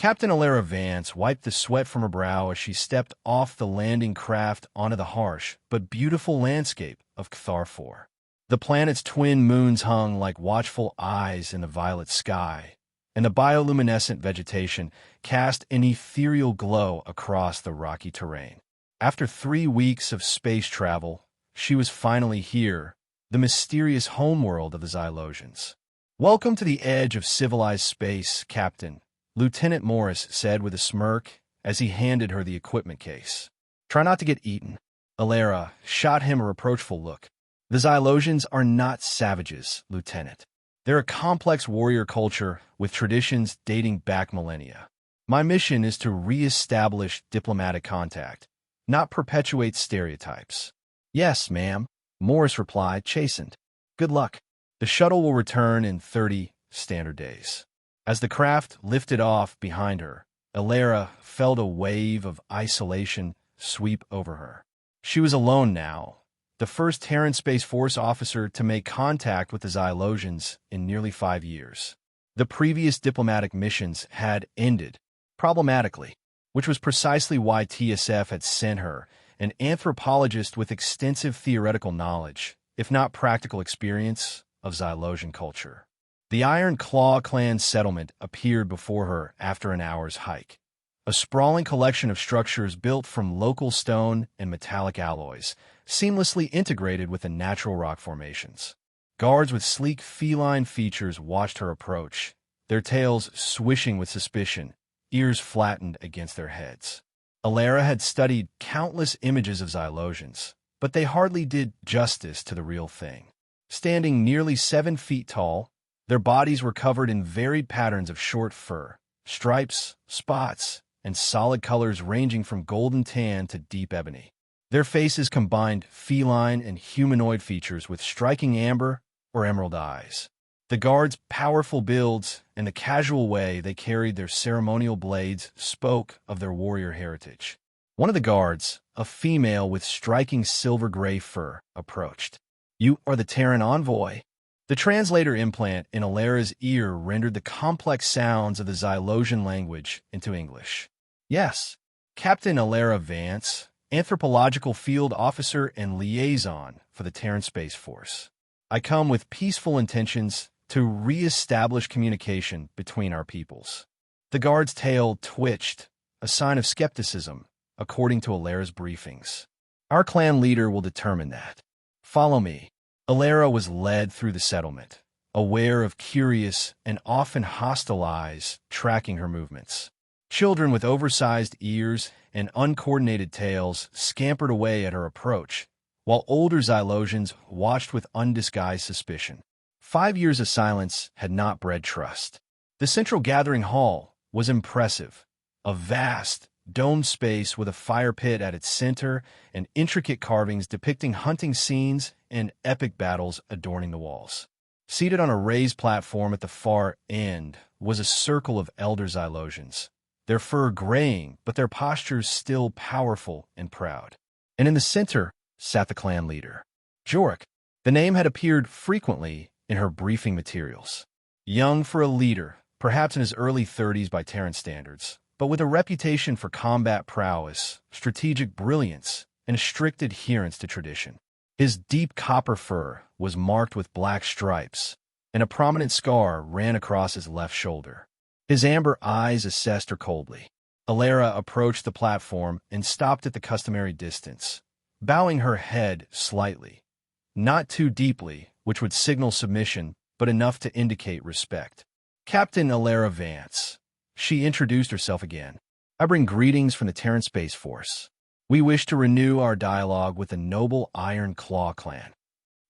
Captain Alara Vance wiped the sweat from her brow as she stepped off the landing craft onto the harsh but beautiful landscape of Ktharfor. The planet's twin moons hung like watchful eyes in the violet sky, and the bioluminescent vegetation cast an ethereal glow across the rocky terrain. After 3 weeks of space travel, she was finally here, the mysterious homeworld of the Xylosians. "Welcome to the edge of civilized space, Captain," Lieutenant Morris said with a smirk as he handed her the equipment case. "Try not to get eaten." Alara shot him a reproachful look. "The Xylosians are not savages, Lieutenant. They're a complex warrior culture with traditions dating back millennia. My mission is to re-establish diplomatic contact, not perpetuate stereotypes." "Yes, ma'am," Morris replied, chastened. "Good luck. The shuttle will return in 30 standard days." As the craft lifted off behind her, Alara felt a wave of isolation sweep over her. She was alone now, the first Terran Space Force officer to make contact with the Xylosians in nearly 5 years. The previous diplomatic missions had ended, problematically, which was precisely why TSF had sent her, an anthropologist with extensive theoretical knowledge, if not practical experience, of Xylosian culture. The Iron Claw clan settlement appeared before her after an hour's hike. A sprawling collection of structures built from local stone and metallic alloys, seamlessly integrated with the natural rock formations. Guards with sleek feline features watched her approach, their tails swishing with suspicion, ears flattened against their heads. Alara had studied countless images of Xylosians, but they hardly did justice to the real thing. Standing nearly 7 feet tall, their bodies were covered in varied patterns of short fur, stripes, spots, and solid colors ranging from golden tan to deep ebony. Their faces combined feline and humanoid features with striking amber or emerald eyes. The guards' powerful builds and the casual way they carried their ceremonial blades spoke of their warrior heritage. One of the guards, a female with striking silver-gray fur, approached. "You are the Terran envoy." The translator implant in Alara's ear rendered the complex sounds of the Xylosian language into English. "Yes, Captain Alara Vance, anthropological field officer and liaison for the Terran Space Force. I come with peaceful intentions to re-establish communication between our peoples." The guard's tail twitched, a sign of skepticism, according to Alara's briefings. "Our clan leader will determine that. Follow me." Alara was led through the settlement, aware of curious and often hostile eyes tracking her movements. Children with oversized ears and uncoordinated tails scampered away at her approach, while older Xylosians watched with undisguised suspicion. 5 years of silence had not bred trust. The central gathering hall was impressive, a vast, domed space with a fire pit at its center and intricate carvings depicting hunting scenes and epic battles adorning the walls. Seated on a raised platform at the far end was a circle of elder Xylosians, their fur graying but their postures still powerful and proud. And in the center sat the clan leader, Jorik. The name had appeared frequently in her briefing materials. Young for a leader, perhaps in his early 30s by Terran standards, but with a reputation for combat prowess, strategic brilliance, and a strict adherence to tradition. His deep copper fur was marked with black stripes, and a prominent scar ran across his left shoulder. His amber eyes assessed her coldly. Alara approached the platform and stopped at the customary distance, bowing her head slightly, not too deeply, which would signal submission, but enough to indicate respect. "Captain Alara Vance." She introduced herself again. "I bring greetings from the Terran Space Force. We wish to renew our dialogue with the noble Iron Claw clan."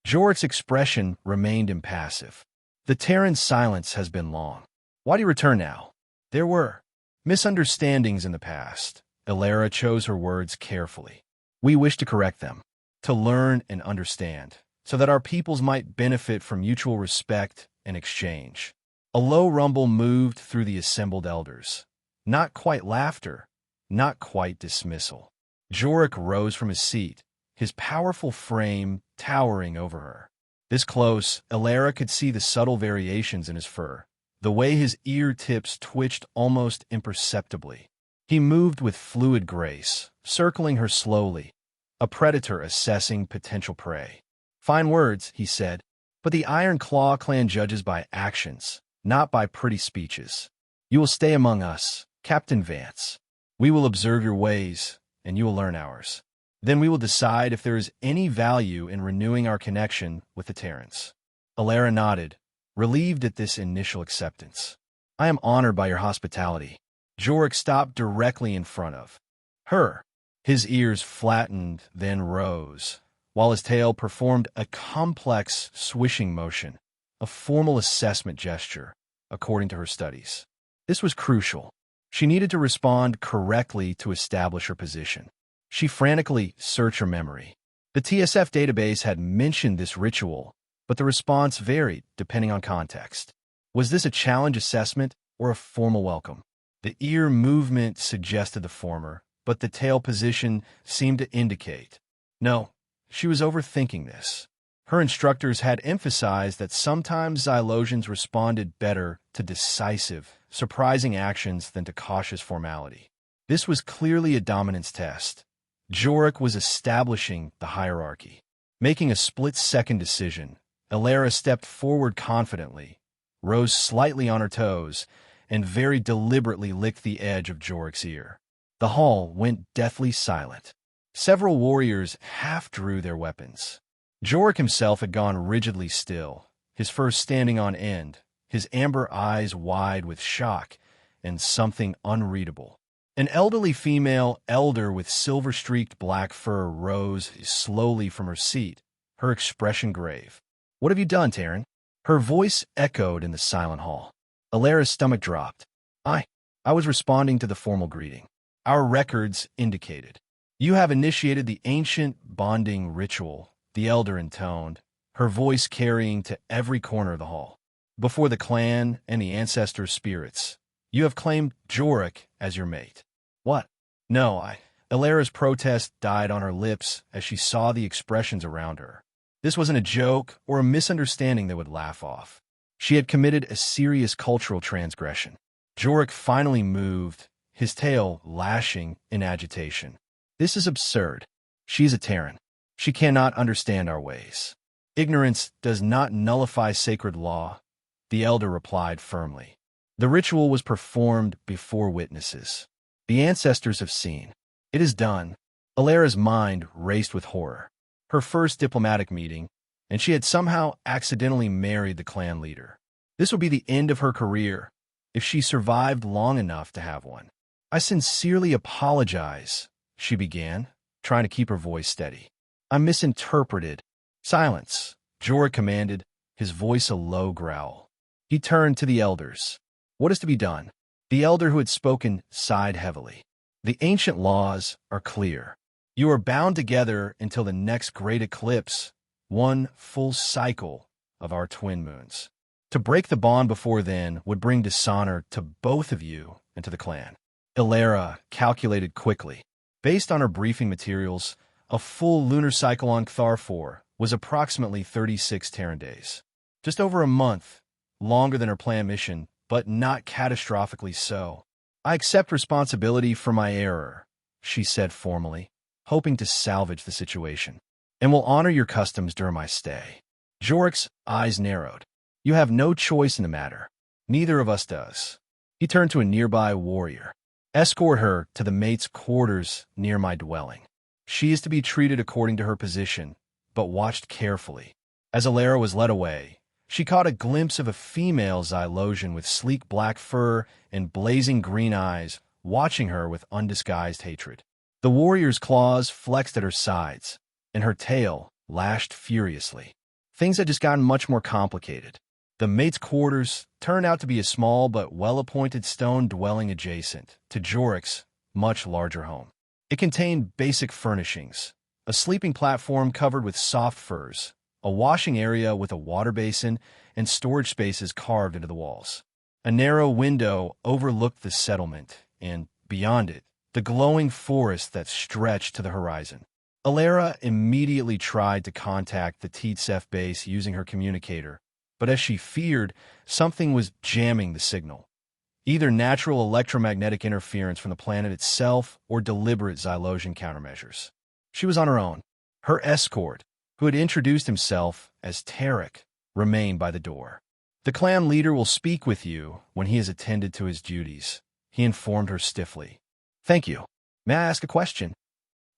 Jorik's expression remained impassive. "The Terran silence has been long. Why do you return now?" "There were misunderstandings in the past." Alara chose her words carefully. "We wish to correct them, to learn and understand, so that our peoples might benefit from mutual respect and exchange." A low rumble moved through the assembled elders. Not quite laughter, not quite dismissal. Jorik rose from his seat, his powerful frame towering over her. This close, Alara could see the subtle variations in his fur, The way his ear tips twitched almost imperceptibly. He moved with fluid grace, circling her slowly, a predator assessing potential prey. "Fine words," he said, "but the Iron Claw clan judges by actions, not by pretty speeches. You will stay among us, Captain Vance. We will observe your ways, and you will learn ours. Then we will decide if there is any value in renewing our connection with the Terrans." Alara nodded, relieved at this initial acceptance. "I am honored by your hospitality." Jorek stopped directly in front of her. His ears flattened, then rose, while his tail performed a complex swishing motion, a formal assessment gesture, according to her studies. This was crucial. She needed to respond correctly to establish her position. She frantically searched her memory. The TSF database had mentioned this ritual, but the response varied depending on context. Was this a challenge assessment or a formal welcome? The ear movement suggested the former, but the tail position seemed to indicate. No, she was overthinking this. Her instructors had emphasized that sometimes Xylosians responded better to decisive, surprising actions than to cautious formality. This was clearly a dominance test. Jorek was establishing the hierarchy. Making a split-second decision, Alara stepped forward confidently, rose slightly on her toes, and very deliberately licked the edge of Jorek's ear. The hall went deathly silent. Several warriors half drew their weapons. Jorek himself had gone rigidly still, his fur standing on end, his amber eyes wide with shock and something unreadable. An elderly female elder with silver-streaked black fur rose slowly from her seat, her expression grave. "What have you done, Terran?" Her voice echoed in the silent hall. Alara's stomach dropped. I was responding to the formal greeting. "Our records indicated. You have initiated the ancient bonding ritual," the elder intoned, her voice carrying to every corner of the hall. "Before the clan and the ancestor spirits, you have claimed Jorek as your mate." "What?" "No, Alara's protest died on her lips as she saw the expressions around her. This wasn't a joke or a misunderstanding they would laugh off. She had committed a serious cultural transgression. Jorek finally moved, his tail lashing in agitation. "This is absurd. She is a Terran. She cannot understand our ways. Ignorance does not nullify sacred law," the elder replied firmly. "The ritual was performed before witnesses. The ancestors have seen. It is done." Alara's mind raced with horror. Her first diplomatic meeting, and she had somehow accidentally married the clan leader. This would be the end of her career, if she survived long enough to have one. "I sincerely apologize," she began, trying to keep her voice steady. "I misinterpreted." "Silence," Jorek commanded, his voice a low growl. He turned to the elders. "What is to be done?" The elder who had spoken sighed heavily. "The ancient laws are clear. You are bound together until the next great eclipse, one full cycle of our twin moons. To break the bond before then would bring dishonor to both of you and to the clan." Alara calculated quickly. Based on her briefing materials, a full lunar cycle on Cthar 4 was approximately 36 Terran days. Just over a month, longer than her planned mission, but not catastrophically so. "I accept responsibility for my error," she said formally, hoping to salvage the situation, "and will honor your customs during my stay." Jorek's eyes narrowed. "You have no choice in the matter. Neither of us does." He turned to a nearby warrior. "Escort her to the mate's quarters near my dwelling. She is to be treated according to her position, but watched carefully." As Alara was led away, she caught a glimpse of a female Xylosian with sleek black fur and blazing green eyes, watching her with undisguised hatred. The warrior's claws flexed at her sides, and her tail lashed furiously. Things had just gotten much more complicated. The mate's quarters turned out to be a small but well-appointed stone dwelling adjacent to Jorek's much larger home. It contained basic furnishings, a sleeping platform covered with soft furs, a washing area with a water basin, and storage spaces carved into the walls. A narrow window overlooked the settlement, and, beyond it, the glowing forest that stretched to the horizon. Alara immediately tried to contact the TSF base using her communicator, But as she feared, something was jamming the signal. Either natural electromagnetic interference from the planet itself or deliberate Xylosian countermeasures. She was on her own. Her escort, who had introduced himself as Tarek, remained by the door. "The clan leader will speak with you when he has attended to his duties," he informed her stiffly. "Thank you. May I ask a question?"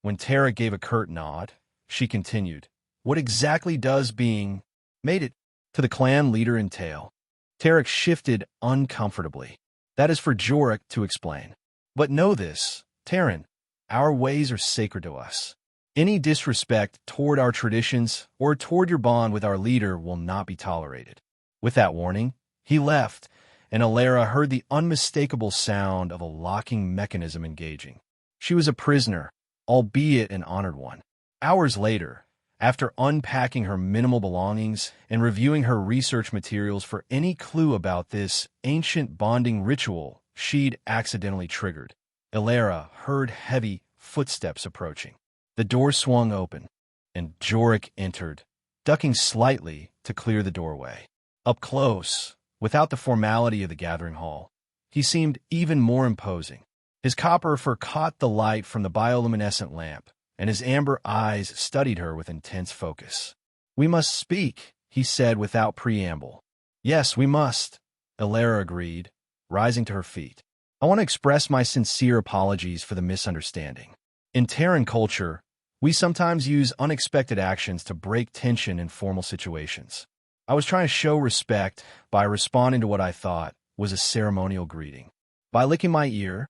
When Tarek gave a curt nod, she continued, "What exactly does being mated to the clan leader entail?" Tarek shifted uncomfortably. "That is for Jorik to explain. But know this, Taryn, our ways are sacred to us. Any disrespect toward our traditions or toward your bond with our leader will not be tolerated." With that warning, he left, and Alara heard the unmistakable sound of a locking mechanism engaging. She was a prisoner, albeit an honored one. Hours later, after unpacking her minimal belongings and reviewing her research materials for any clue about this ancient bonding ritual she'd accidentally triggered, Alara heard heavy footsteps approaching. The door swung open, and Jorik entered, ducking slightly to clear the doorway. Up close, without the formality of the gathering hall, he seemed even more imposing. His copper fur caught the light from the bioluminescent lamp, and his amber eyes studied her with intense focus. "We must speak," he said without preamble. "Yes, we must," Alara agreed, rising to her feet. "I want to express my sincere apologies for the misunderstanding. In Terran culture, we sometimes use unexpected actions to break tension in formal situations. I was trying to show respect by responding to what I thought was a ceremonial greeting. By licking my ear."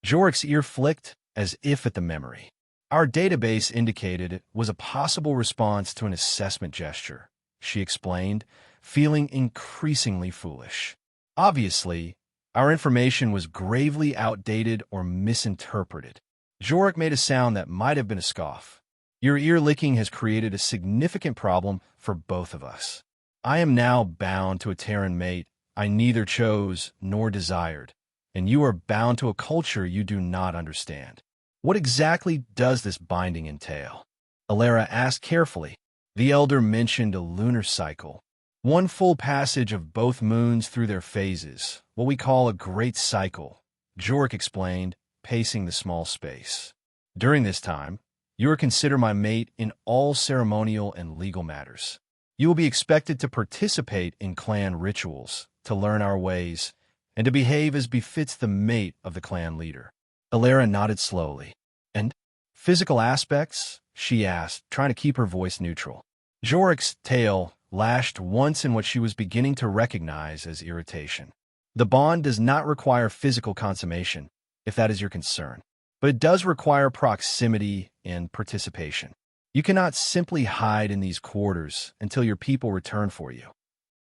Jorik's ear flicked as if at the memory. "Our database indicated it was a possible response to an assessment gesture," she explained, feeling increasingly foolish. Obviously, our information was gravely outdated or misinterpreted. Jorik made a sound that might have been a scoff. "Your ear licking has created a significant problem for both of us. I am now bound to a Terran mate I neither chose nor desired, and you are bound to a culture you do not understand. What exactly does this binding entail?" Alara asked carefully. The elder mentioned a lunar cycle. One full passage of both moons through their phases, what we call a great cycle, Jorik explained, pacing the small space. "During this time, you are considered my mate in all ceremonial and legal matters. You will be expected to participate in clan rituals, to learn our ways, and to behave as befits the mate of the clan leader." Alara nodded slowly. "And physical aspects?" she asked, trying to keep her voice neutral. Jorik's tail lashed once in what she was beginning to recognize as irritation. "The bond does not require physical consummation, if that is your concern, but it does require proximity and participation. You cannot simply hide in these quarters until your people return for you."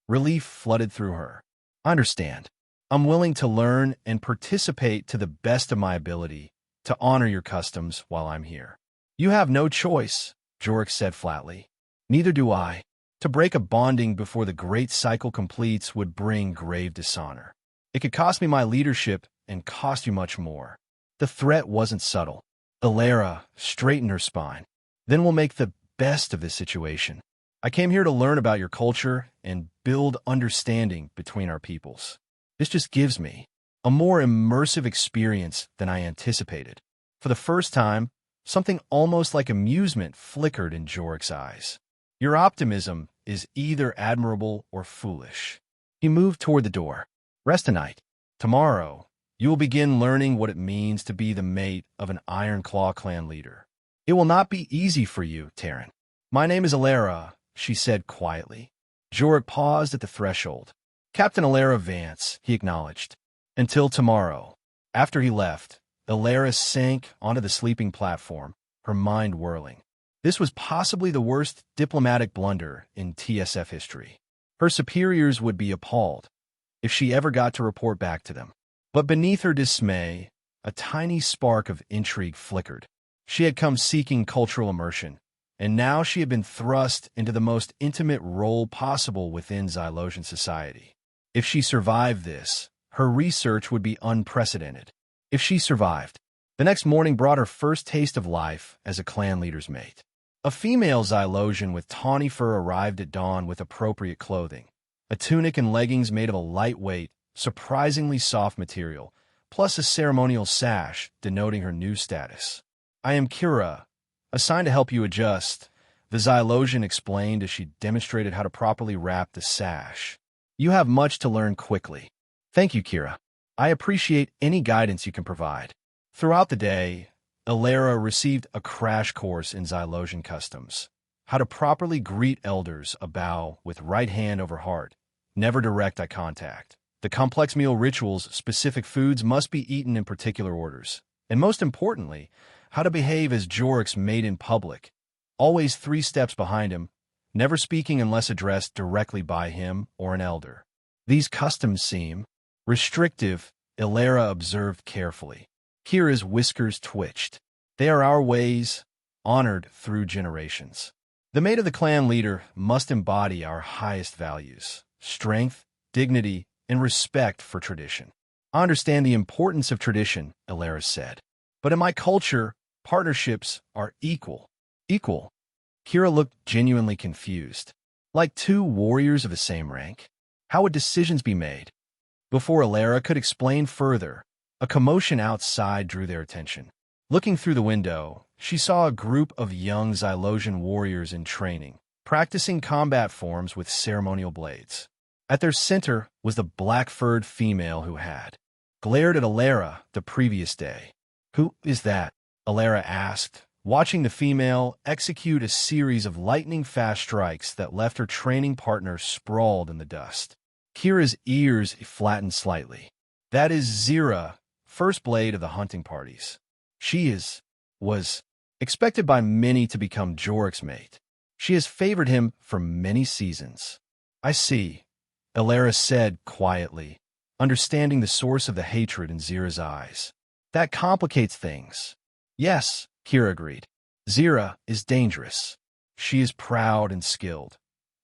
Relief flooded through her. "I understand. I'm willing to learn and participate to the best of my ability to honor your customs while I'm here." "You have no choice," Jorik said flatly. "Neither do I. To break a bonding before the great cycle completes would bring grave dishonor. It could cost me my leadership and cost you much more." The threat wasn't subtle. Alara straightened her spine. "Then we'll make the best of this situation. I came here to learn about your culture and build understanding between our peoples. This just gives me a more immersive experience than I anticipated." For the first time, something almost like amusement flickered in Jorik's eyes. "Your optimism is either admirable or foolish." He moved toward the door. "Rest tonight. Tomorrow, you will begin learning what it means to be the mate of an Iron Claw clan leader. It will not be easy for you, Taryn." "My name is Alara," she said quietly. Jorik paused at the threshold. "Captain Alara Vance," he acknowledged. "Until tomorrow." After he left, Alara sank onto the sleeping platform, her mind whirling. This was possibly the worst diplomatic blunder in TSF history. Her superiors would be appalled if she ever got to report back to them. But beneath her dismay, a tiny spark of intrigue flickered. She had come seeking cultural immersion, and now she had been thrust into the most intimate role possible within Xylosian society. If she survived this, her research would be unprecedented. If she survived, the next morning brought her first taste of life as a clan leader's mate. A female Xylosian with tawny fur arrived at dawn with appropriate clothing, a tunic and leggings made of a lightweight, surprisingly soft material, plus a ceremonial sash denoting her new status. "I am Kira, assigned to help you adjust," the Xylosian explained as she demonstrated how to properly wrap the sash. "You have much to learn quickly." "Thank you, Kira. I appreciate any guidance you can provide." Throughout the day, Ilera received a crash course in Xylosian customs. How to properly greet elders, a bow with right hand over heart, never direct eye contact. The complex meal rituals, specific foods must be eaten in particular orders. And most importantly, how to behave as Jorik's mate in public, always 3 steps behind him, never speaking unless addressed directly by him or an elder. These customs seem restrictive, Ilera observed carefully. Kira's whiskers twitched. "They are our ways, honored through generations. The mate of the clan leader must embody our highest values: strength, dignity, and respect for tradition." "I understand the importance of tradition," Ilera said. "But in my culture, partnerships are equal." "Equal?" Kira looked genuinely confused. "Like 2 warriors of the same rank? How would decisions be made?" Before Ilera could explain further, a commotion outside drew their attention. Looking through the window, she saw a group of young Xylosian warriors in training, practicing combat forms with ceremonial blades. At their center was the black-furred female who had glared at Ilera the previous day. "Who is that?" Ilera asked, watching the female execute a series of lightning-fast strikes that left her training partner sprawled in the dust. Kira's ears flattened slightly. "That is Zira, first blade of the hunting parties. She was expected by many to become Jorik's mate. She has favored him for many seasons." "I see," Ilera said quietly, understanding the source of the hatred in Zira's eyes. "That complicates things." "Yes," Kira agreed. "Zira is dangerous. She is proud and skilled.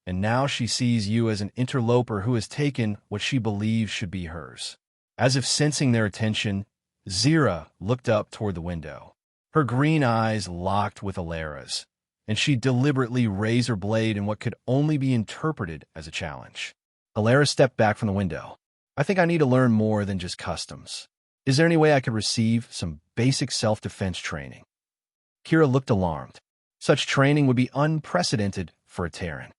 And now she sees you as an interloper who has taken what she believes should be hers." As if sensing their attention, Zira looked up toward the window. Her green eyes locked with Ilera's, and she deliberately raised her blade in what could only be interpreted as a challenge. Ilera stepped back from the window. "I think I need to learn more than just customs. Is there any way I could receive some basic self-defense training?" Kira looked alarmed. Such training would be unprecedented for a Terran.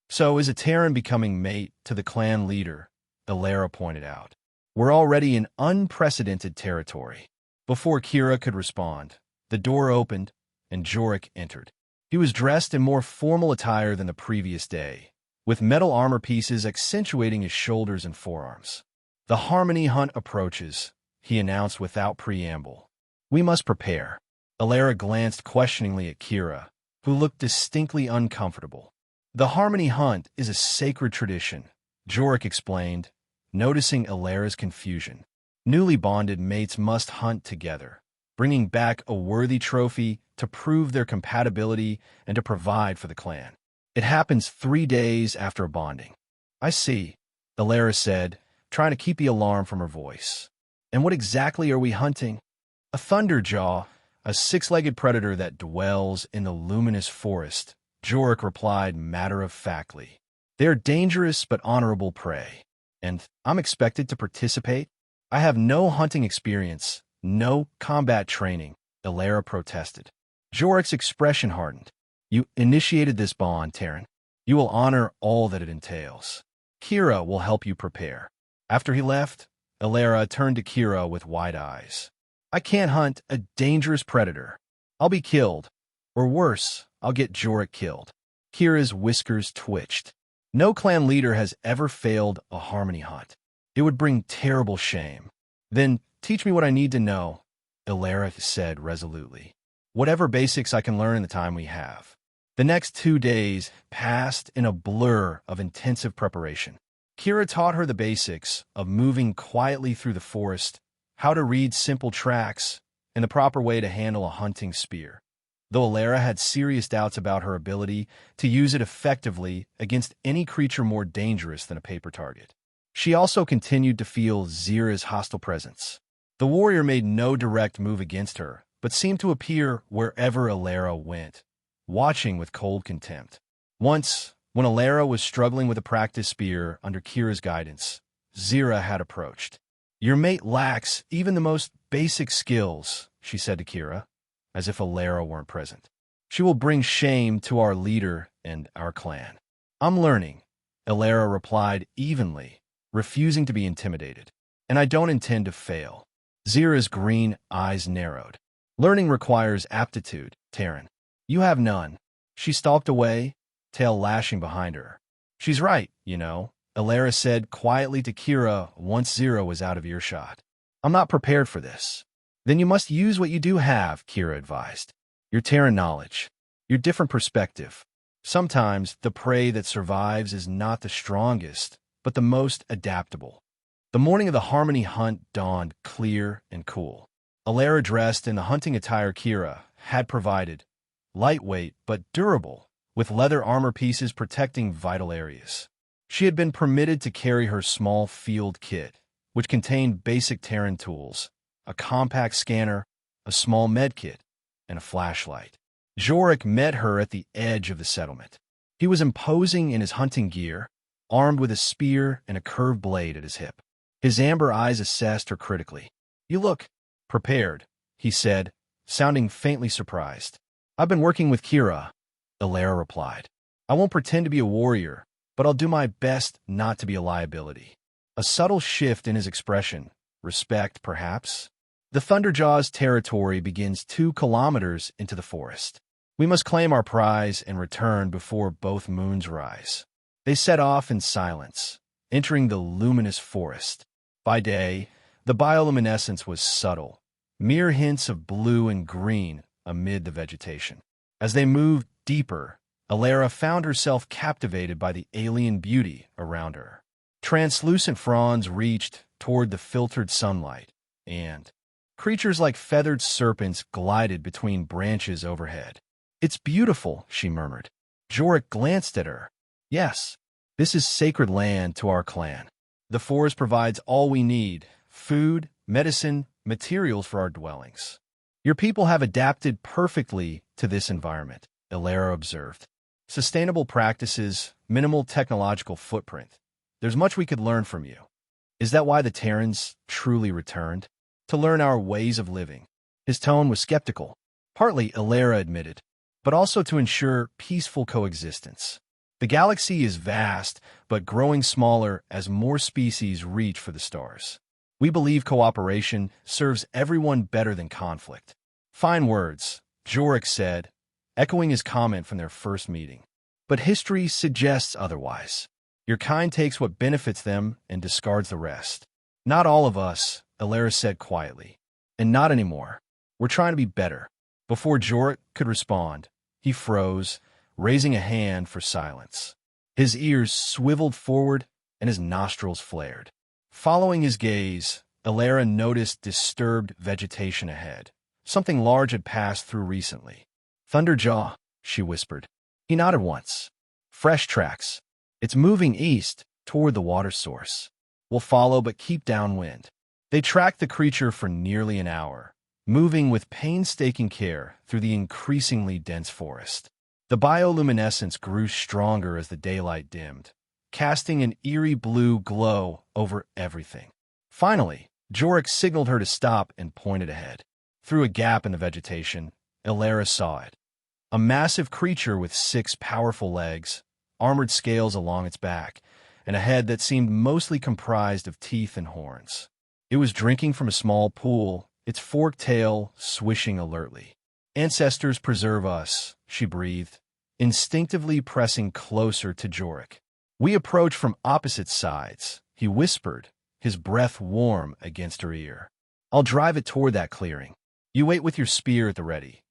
"So is a Terran becoming mate to the clan leader?" Ilera pointed out. "We're already in unprecedented territory." Before Kira could respond, the door opened and Jorik entered. He was dressed in more formal attire than the previous day, with metal armor pieces accentuating his shoulders and forearms. "The Harmony Hunt approaches," he announced without preamble. "We must prepare." Ilera glanced questioningly at Kira, who looked distinctly uncomfortable. "The Harmony Hunt is a sacred tradition," Jorik explained, noticing Ilera's confusion. "Newly bonded mates must hunt together, bringing back a worthy trophy to prove their compatibility and to provide for the clan. It happens 3 days after a bonding." "I see," Ilera said, trying to keep the alarm from her voice. "And what exactly are we hunting?" "A thunderjaw, a 6-legged predator that dwells in the luminous forest," Jorik replied matter-of-factly. "They're dangerous but honorable prey. And I'm expected to participate? I have no hunting experience, no combat training," Ilera protested. Jorik's expression hardened. "You initiated this bond, Terran. You will honor all that it entails. Kira will help you prepare." After he left, Ilera turned to Kira with wide eyes. "I can't hunt a dangerous predator. I'll be killed. Or worse, I'll get Jorik killed." Kira's whiskers twitched. "No clan leader has ever failed a harmony hunt. It would bring terrible shame." "Then teach me what I need to know," Ilera said resolutely. "Whatever basics I can learn in the time we have." The next 2 days passed in a blur of intensive preparation. Kira taught her the basics of moving quietly through the forest, how to read simple tracks, and the proper way to handle a hunting spear. Though Ilera had serious doubts about her ability to use it effectively against any creature more dangerous than a paper target. She also continued to feel Zira's hostile presence. The warrior made no direct move against her, but seemed to appear wherever Ilera went, watching with cold contempt. Once, When Alara was struggling with a practice spear under Kira's guidance, Zira had approached. "Your mate lacks even the most basic skills," she said to Kira, as if Alara weren't present. "She will bring shame to our leader and our clan." "I'm learning," Alara replied evenly, refusing to be intimidated. "And I don't intend to fail." Zira's green eyes narrowed. "Learning requires aptitude, Terran. You have none." She stalked away, tail lashing behind her. "She's right, you know," Alara said quietly to Kira once Zira was out of earshot. "I'm not prepared for this." "Then you must use what you do have," Kira advised. "Your Terran knowledge, your different perspective. Sometimes the prey that survives is not the strongest, but the most adaptable." The morning of the Harmony hunt dawned clear and cool. Alara, dressed in the hunting attire Kira had provided, lightweight but durable, with leather armor pieces protecting vital areas. She had been permitted to carry her small field kit, which contained basic Terran tools, a compact scanner, a small medkit, and a flashlight. Jorik met her at the edge of the settlement. He was imposing in his hunting gear, armed with a spear and a curved blade at his hip. His amber eyes assessed her critically. "You look prepared," he said, sounding faintly surprised. "I've been working with Kira," Alara replied. "I won't pretend to be a warrior, but I'll do my best not to be a liability." A subtle shift in his expression. Respect, perhaps? "The Thunderjaw's territory begins 2 kilometers into the forest. We must claim our prize and return before both moons rise." They set off in silence, entering the luminous forest. By day, the bioluminescence was subtle, mere hints of blue and green amid the vegetation. As they moved deeper, Alara found herself captivated by the alien beauty around her. Translucent fronds reached toward the filtered sunlight, and creatures like feathered serpents glided between branches overhead. "It's beautiful," she murmured. Jorik glanced at her. "Yes, this is sacred land to our clan. The forest provides all we need: food, medicine, materials for our dwellings. Your people have adapted perfectly to this environment," Alara observed. "Sustainable practices, minimal technological footprint. There's much we could learn from you." "Is that why the Terrans truly returned? To learn our ways of living?" His tone was skeptical. "Partly," Alara admitted, "but also to ensure peaceful coexistence. The galaxy is vast, but growing smaller as more species reach for the stars. We believe cooperation serves everyone better than conflict." "Fine words," Jorik said, echoing his comment from their first meeting. "But history suggests otherwise. Your kind takes what benefits them and discards the rest." "Not all of us," Alara said quietly. "And not anymore. We're trying to be better." Before Jorik could respond, he froze, raising a hand for silence. His ears swiveled forward and his nostrils flared. Following his gaze, Alara noticed disturbed vegetation ahead. Something large had passed through recently. "Thunderjaw," she whispered. He nodded once. "Fresh tracks. It's moving east, toward the water source. We'll follow, but keep downwind." They tracked the creature for nearly an hour, moving with painstaking care through the increasingly dense forest. The bioluminescence grew stronger as the daylight dimmed, casting an eerie blue glow over everything. Finally, Jorik signaled her to stop and pointed ahead. Through a gap in the vegetation, Alara saw it. A massive creature with 6 powerful legs, armored scales along its back, and a head that seemed mostly comprised of teeth and horns. It was drinking from a small pool, its forked tail swishing alertly. "Ancestors preserve us," she breathed, instinctively pressing closer to Jorik. "We approach from opposite sides," he whispered, his breath warm against her ear. "I'll drive it toward that clearing. You wait with your spear at the ready.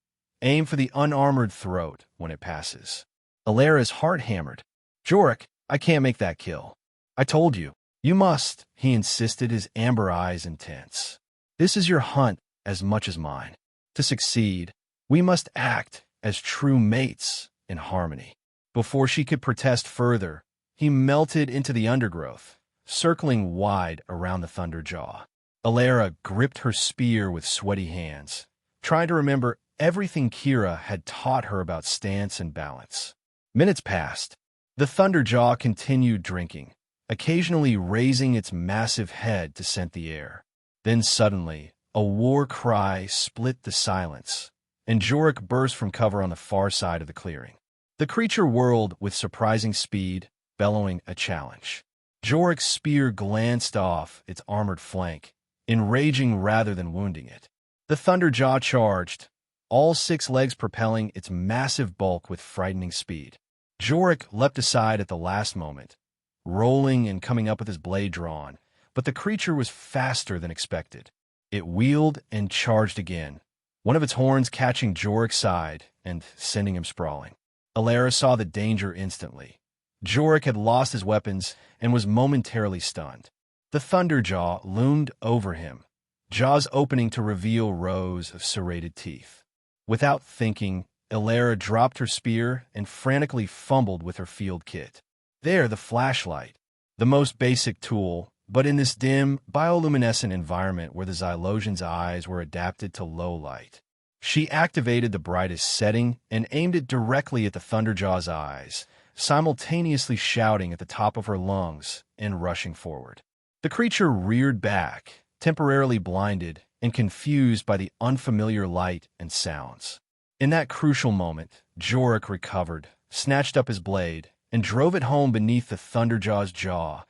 Aim for the unarmored throat when it passes." Alara's heart hammered. "Jorik, I can't make that kill." "I told you." "You must," he insisted, his amber eyes intense. "This is your hunt as much as mine. To succeed, we must act as true mates in harmony." Before she could protest further, he melted into the undergrowth, circling wide around the Thunderjaw. Alara gripped her spear with sweaty hands, trying to remember everything Kira had taught her about stance and balance. Minutes passed. The Thunderjaw continued drinking, occasionally raising its massive head to scent the air. Then suddenly, a war cry split the silence, and Jorik burst from cover on the far side of the clearing. The creature whirled with surprising speed, bellowing a challenge. Jorik's spear glanced off its armored flank, enraging rather than wounding it. The Thunderjaw charged, all 6 legs propelling its massive bulk with frightening speed. Jorik leapt aside at the last moment, rolling and coming up with his blade drawn, but the creature was faster than expected. It wheeled and charged again, one of its horns catching Jorik's side and sending him sprawling. Alara saw the danger instantly. Jorik had lost his weapons and was momentarily stunned. The Thunderjaw loomed over him, jaws opening to reveal rows of serrated teeth. Without thinking, Alara dropped her spear and frantically fumbled with her field kit. There, the flashlight, the most basic tool, but in this dim, bioluminescent environment where the Xylosian's eyes were adapted to low light. She activated the brightest setting and aimed it directly at the Thunderjaw's eyes, simultaneously shouting at the top of her lungs and rushing forward. The creature reared back, temporarily blinded and confused by the unfamiliar light and sounds. In that crucial moment, Jorik recovered, snatched up his blade, and drove it home beneath the Thunderjaw's jaw,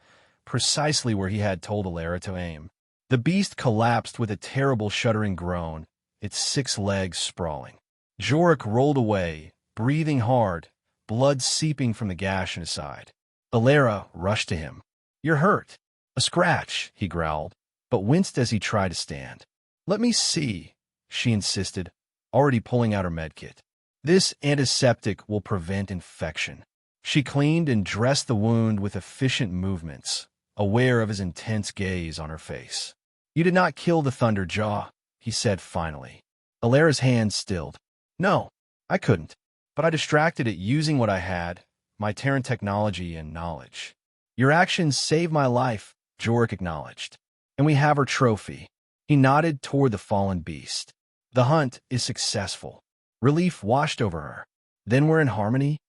precisely where he had told Alara to aim. The beast collapsed with a terrible shuddering groan, its 6 legs sprawling. Jorik rolled away, breathing hard, blood seeping from the gash in his side. Alara rushed to him. "You're hurt." "A scratch," he growled, but winced as he tried to stand. "Let me see," she insisted, already pulling out her medkit. "This antiseptic will prevent infection." She cleaned and dressed the wound with efficient movements, aware of his intense gaze on her face. "You did not kill the Thunderjaw," he said finally. Alara's hand stilled. "No, I couldn't, but I distracted it using what I had, my Terran technology and knowledge." "Your actions saved my life," Jorik acknowledged. "And we have our trophy." He nodded toward the fallen beast. "The hunt is successful." Relief washed over her. "Then we're in harmony?"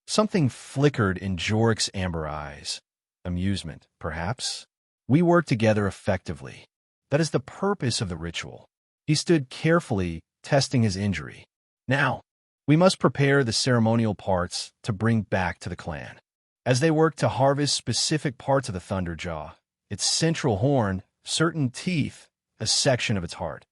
Something flickered in Jorik's amber eyes. Amusement, perhaps? "We work together effectively. That is the purpose of the ritual." He stood carefully, testing his injury. "Now, we must prepare the ceremonial parts to bring back to the clan." As they worked to harvest specific parts of the Thunderjaw, its central horn, certain teeth, a section of its heart,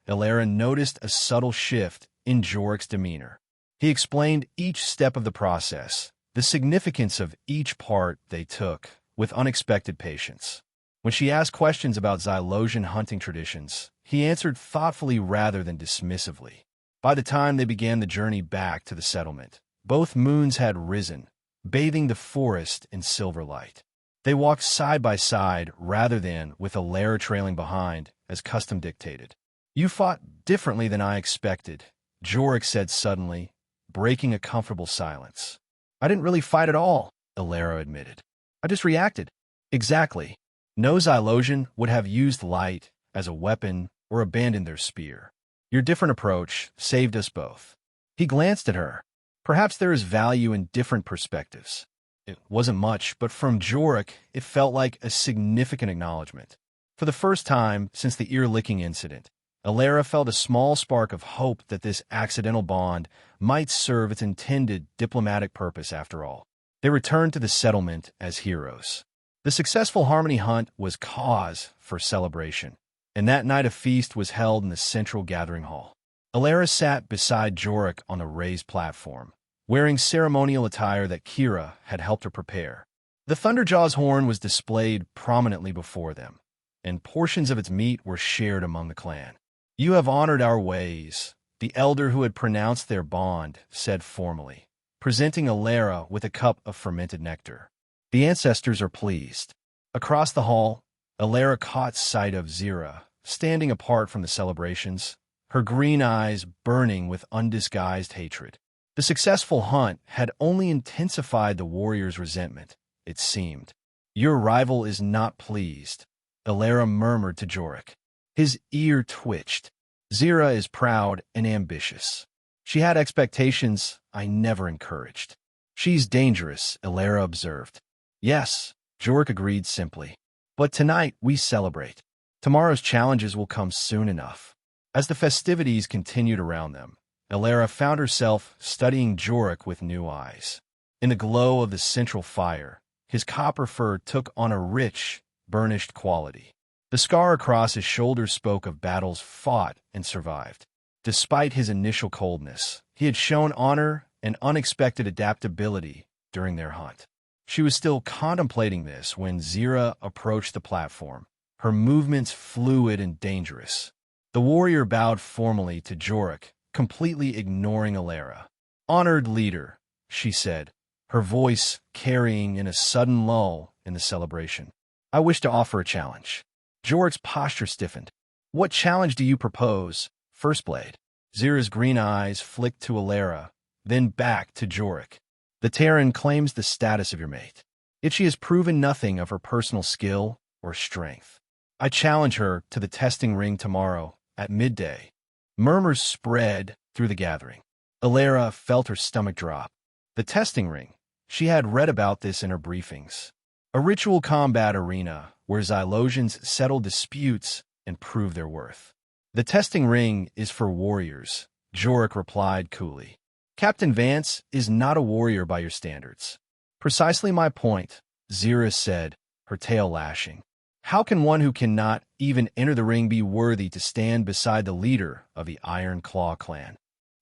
Alara noticed a subtle shift in Jorik's demeanor. He explained each step of the process, the significance of each part they took, with unexpected patience. When she asked questions about Xylosian hunting traditions, he answered thoughtfully rather than dismissively. By the time they began the journey back to the settlement, both moons had risen, bathing the forest in silver light. They walked side by side rather than with Alara trailing behind, as custom dictated. "You fought differently than I expected," Jorik said suddenly, breaking a comfortable silence. "I didn't really fight at all," Alara admitted. "I just reacted." "Exactly. No Xylosian would have used light as a weapon or abandoned their spear. Your different approach saved us both." He glanced at her. Perhaps there is value in different perspectives. It wasn't much, but from Jorik, it felt like a significant acknowledgement. For the first time since the ear-licking incident, Alara felt a small spark of hope that this accidental bond might serve its intended diplomatic purpose after all. They returned to the settlement as heroes. The successful Harmony hunt was cause for celebration, and that night a feast was held in the central gathering hall. Alara sat beside Jorik on a raised platform, wearing ceremonial attire that Kira had helped her prepare. The Thunderjaw's horn was displayed prominently before them, and portions of its meat were shared among the clan. "You have honored our ways," the elder who had pronounced their bond said formally, presenting Alara with a cup of fermented nectar. "The ancestors are pleased." Across the hall, Alara caught sight of Zira, standing apart from the celebrations, her green eyes burning with undisguised hatred. The successful hunt had only intensified the warrior's resentment, it seemed. "Your rival is not pleased," Alara murmured to Jorik. His ear twitched. "Zira is proud and ambitious. She had expectations I never encouraged." She's dangerous, Elara observed. Yes, Jork agreed simply. But tonight we celebrate. Tomorrow's challenges will come soon enough. As the festivities continued around them, Elara found herself studying Jork with new eyes. In the glow of the central fire, his copper fur took on a rich, burnished quality. The scar across his shoulder spoke of battles fought and survived. Despite his initial coldness, he had shown honor and unexpected adaptability during their hunt. She was still contemplating this when Zira approached the platform, her movements fluid and dangerous. The warrior bowed formally to Jork, completely ignoring Elara. "Honored leader," she said, her voice carrying in a sudden lull in the celebration. "I wish to offer a challenge." Jork's posture stiffened. "What challenge do you propose, First Blade?" Zira's green eyes flicked to Elara, then back to Jork. "The Terran claims the status of your mate, yet she has proven nothing of her personal skill or strength. I challenge her to the testing ring tomorrow at midday." Murmurs spread through the gathering. Elara felt her stomach drop. The testing ring. She had read about this in her briefings. A ritual combat arena where Xylosians settle disputes and prove their worth. "The testing ring is for warriors," Jork replied coolly. "Captain Vance is not a warrior by your standards." "Precisely my point," Zira said, her tail lashing. "How can one who cannot even enter the ring be worthy to stand beside the leader of the Iron Claw clan?"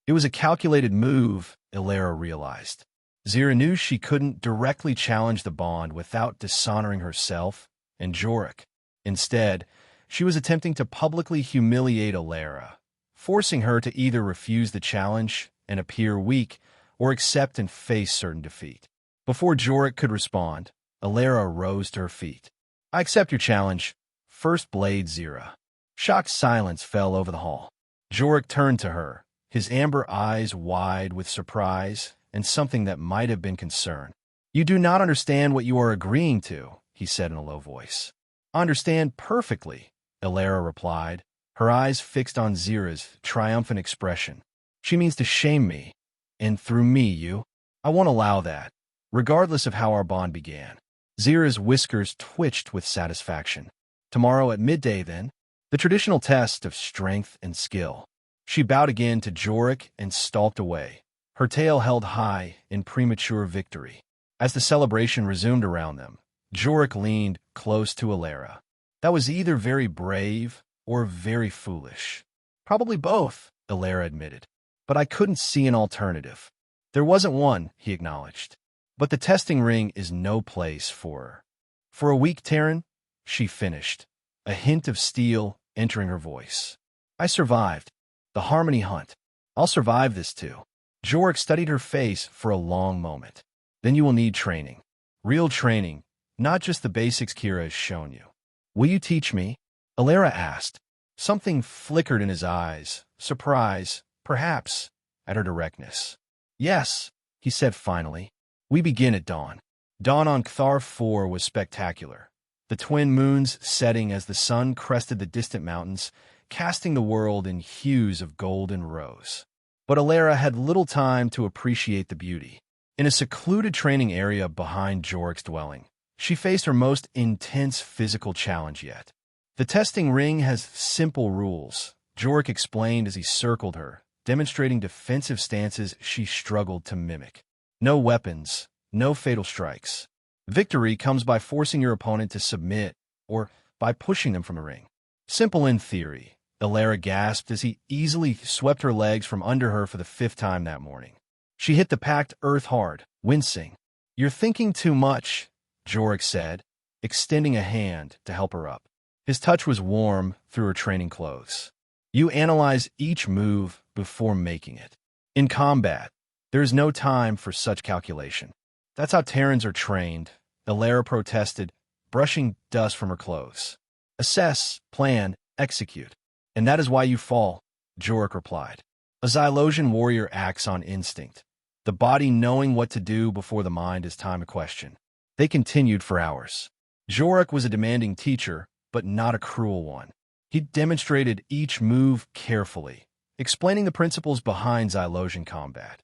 It was a calculated move, Elara realized. Zira knew she couldn't directly challenge the bond without dishonoring herself and Jork. Instead, she was attempting to publicly humiliate Elara, forcing her to either refuse the challenge and appear weak or accept and face certain defeat. Before Jork could respond, Elara rose to her feet. "I accept your challenge, First Blade Zira." Shocked silence fell over the hall. Jork turned to her, his amber eyes wide with surprise and something that might have been concern. "You do not understand what you are agreeing to," he said in a low voice. "I understand perfectly," Elara replied, her eyes fixed on Zira's triumphant expression. "She means to shame me, and through me, you. I won't allow that, regardless of how our bond began." Zira's whiskers twitched with satisfaction. "Tomorrow at midday, then, the traditional test of strength and skill." She bowed again to Jork and stalked away, her tail held high in premature victory. As the celebration resumed around them, Jork leaned close to Elara. "That was either very brave or very foolish." "Probably both," Elara admitted. "But I couldn't see an alternative." "There wasn't one," he acknowledged. "But the testing ring is no place for her." "For a weak Terran," she finished, a hint of steel entering her voice. "I survived the Harmony Hunt. I'll survive this too." Jork studied her face for a long moment. "Then you will need training. Real training, not just the basics Kira has shown you." "Will you teach me?" Elara asked. Something flickered in his eyes, surprise, perhaps, at her directness. "Yes," he said finally. "We begin at dawn." Dawn on Cthar 4 was spectacular, the twin moons setting as the sun crested the distant mountains, casting the world in hues of gold and rose. But Elara had little time to appreciate the beauty. In a secluded training area behind Jork's dwelling, she faced her most intense physical challenge yet. "The testing ring has simple rules," Jork explained as he circled her, demonstrating defensive stances she struggled to mimic. "No weapons, no fatal strikes. Victory comes by forcing your opponent to submit or by pushing them from the ring." "Simple in theory," Elara gasped as he easily swept her legs from under her for the 5th time that morning. She hit the packed earth hard, wincing. "You're thinking too much," Jork said, extending a hand to help her up. His touch was warm through her training clothes. "You analyze each move before making it. In combat, there is no time for such calculation." "That's how Terrans are trained," Elara protested, brushing dust from her clothes. "Assess, plan, execute. And that is why you fall," Jork replied. "A Xylosian warrior acts on instinct, the body knowing what to do before the mind has time to question." They continued for hours. Jork was a demanding teacher, but not a cruel one. He demonstrated each move carefully, explaining the principles behind Xylosian combat.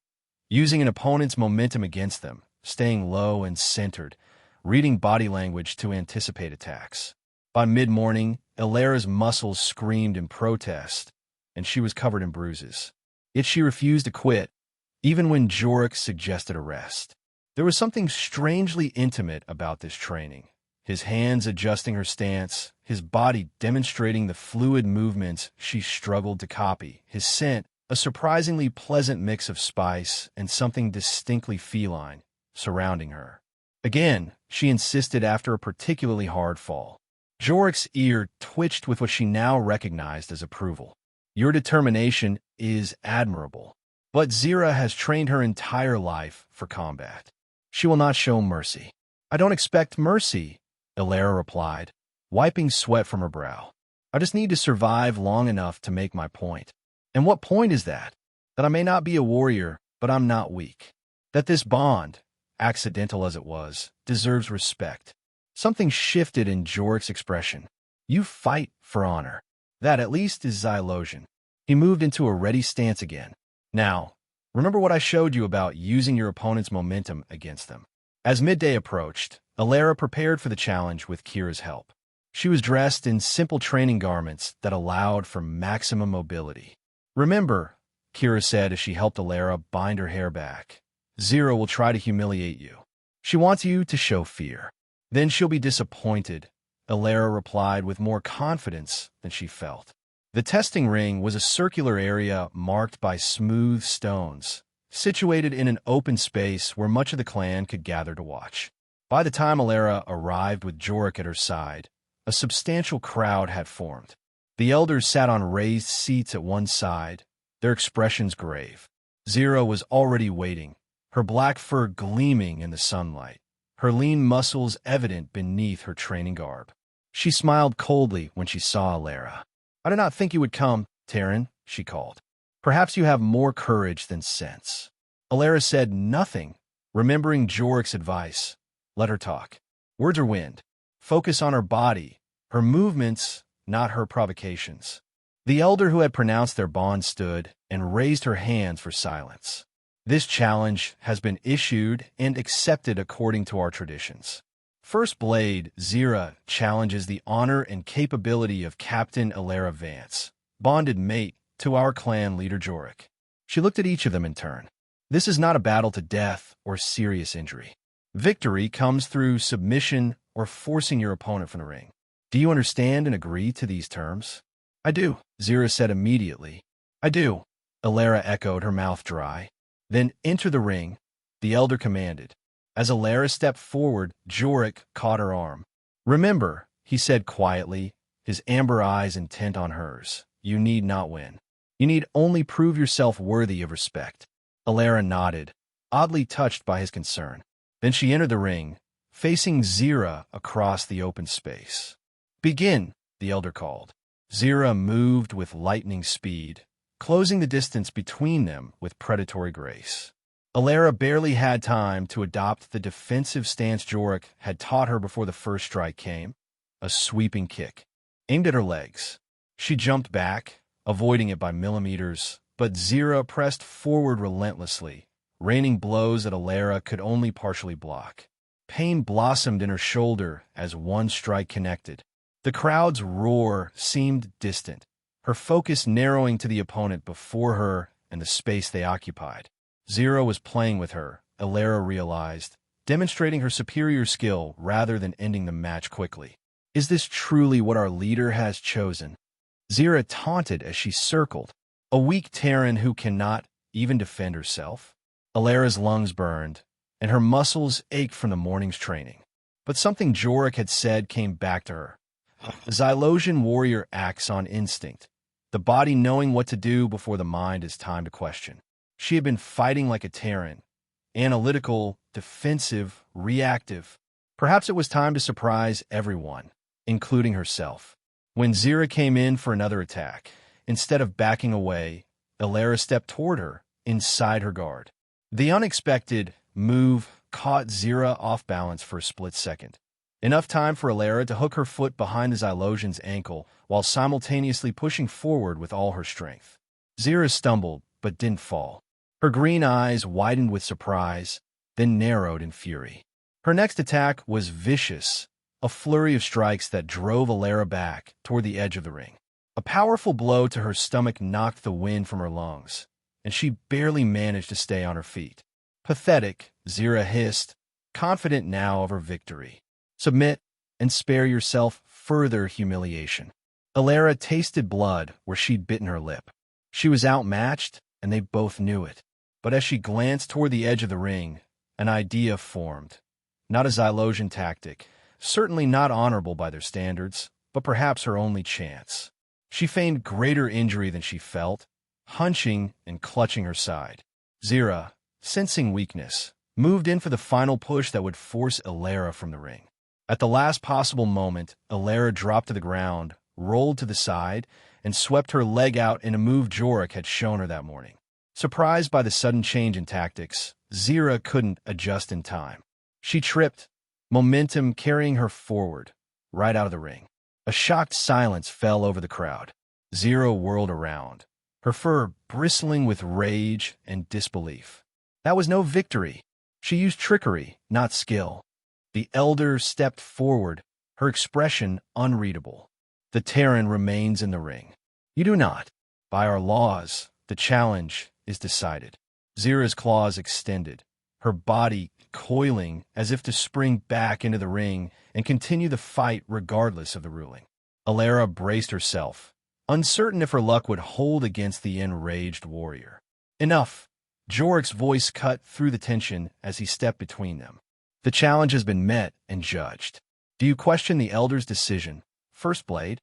using an opponent's momentum against them, staying low and centered, reading body language to anticipate attacks. By mid-morning, Illyra's muscles screamed in protest, and she was covered in bruises. Yet she refused to quit, even when Jorek suggested a rest. There was something strangely intimate about this training. His hands adjusting her stance, his body demonstrating the fluid movements she struggled to copy, his scent, a surprisingly pleasant mix of spice and something distinctly feline, surrounding her. Again, she insisted after a particularly hard fall. Jorek's ear twitched with what she now recognized as approval. Your determination is admirable, but Zira has trained her entire life for combat. She will not show mercy. I don't expect mercy, Illyra replied, wiping sweat from her brow. I just need to survive long enough to make my point. And what point is that? That I may not be a warrior, but I'm not weak. That this bond, accidental as it was, deserves respect. Something shifted in Jorek's expression. You fight for honor. That at least is Xylosian. He moved into a ready stance again. Now, remember what I showed you about using your opponent's momentum against them. As midday approached, Illyra prepared for the challenge with Kira's help. She was dressed in simple training garments that allowed for maximum mobility. Remember, Kira said as she helped Illyra bind her hair back, Zira will try to humiliate you. She wants you to show fear. Then she'll be disappointed, Illyra replied with more confidence than she felt. The testing ring was a circular area marked by smooth stones, situated in an open space where much of the clan could gather to watch. By the time Illyra arrived with Jorek at her side, a substantial crowd had formed. The elders sat on raised seats at one side, their expressions grave. Zira was already waiting, her black fur gleaming in the sunlight, her lean muscles evident beneath her training garb. She smiled coldly when she saw Illyra. I did not think you would come, Terran, she called. Perhaps you have more courage than sense. Illyra said nothing, remembering Jorek's advice. Let her talk. Words are wind. Focus on her body, her movements, not her provocations. The elder who had pronounced their bond stood and raised her hands for silence. This challenge has been issued and accepted according to our traditions. First Blade, Zira, challenges the honor and capability of Captain Illyra Vance, bonded mate to our clan leader Jorek. She looked at each of them in turn. This is not a battle to death or serious injury. Victory comes through submission or forcing your opponent from the ring. Do you understand and agree to these terms? I do, Zira said immediately. I do, Illyra echoed, her mouth dry. Then enter the ring, the elder commanded. As Illyra stepped forward, Jorek caught her arm. Remember, he said quietly, his amber eyes intent on hers, you need not win. You need only prove yourself worthy of respect. Illyra nodded, oddly touched by his concern. Then she entered the ring, facing Zira across the open space. Begin, the elder called. Zira moved with lightning speed, closing the distance between them with predatory grace. Illyra barely had time to adopt the defensive stance Jorek had taught her before the first strike came, a sweeping kick, aimed at her legs. She jumped back, avoiding it by millimeters, but Zira pressed forward relentlessly, raining blows that Illyra could only partially block. Pain blossomed in her shoulder as one strike connected. The crowd's roar seemed distant, her focus narrowing to the opponent before her and the space they occupied. Zira was playing with her, Illyra realized, demonstrating her superior skill rather than ending the match quickly. Is this truly what our leader has chosen? Zira taunted as she circled. A weak Terran who cannot even defend herself? Illyra's lungs burned, and her muscles ached from the morning's training. But something Jorek had said came back to her. The Xylosian warrior acts on instinct, the body knowing what to do before the mind has time to question. She had been fighting like a Terran, analytical, defensive, reactive. Perhaps it was time to surprise everyone, including herself. When Zira came in for another attack, instead of backing away, Illyra stepped toward her, inside her guard. The unexpected move caught Zira off balance for a split second. Enough time for Illyra to hook her foot behind the Xylosian's ankle while simultaneously pushing forward with all her strength. Zira stumbled, but didn't fall. Her green eyes widened with surprise, then narrowed in fury. Her next attack was vicious, a flurry of strikes that drove Alara back toward the edge of the ring. A powerful blow to her stomach knocked the wind from her lungs, and she barely managed to stay on her feet. Pathetic, Zira hissed, confident now of her victory. Submit and spare yourself further humiliation. Alara tasted blood where she'd bitten her lip. She was outmatched, and they both knew it. But as she glanced toward the edge of the ring, an idea formed. Not a Xylosian tactic, certainly not honorable by their standards, but perhaps her only chance. She feigned greater injury than she felt, hunching and clutching her side. Zira, sensing weakness, moved in for the final push that would force Alara from the ring. At the last possible moment, Alara dropped to the ground, rolled to the side, and swept her leg out in a move Jorek had shown her that morning. Surprised by the sudden change in tactics, Zira couldn't adjust in time. She tripped, momentum carrying her forward, right out of the ring. A shocked silence fell over the crowd. Zira whirled around, her fur bristling with rage and disbelief. That was no victory. She used trickery, not skill. The elder stepped forward, her expression unreadable. The Terran remains in the ring. You do not. By our laws, the challenge is decided. Zira's claws extended, her body coiling as if to spring back into the ring and continue the fight regardless of the ruling. Alara braced herself, uncertain if her luck would hold against the enraged warrior. Enough! Jorek's voice cut through the tension as he stepped between them. The challenge has been met and judged. Do you question the elder's decision? First Blade?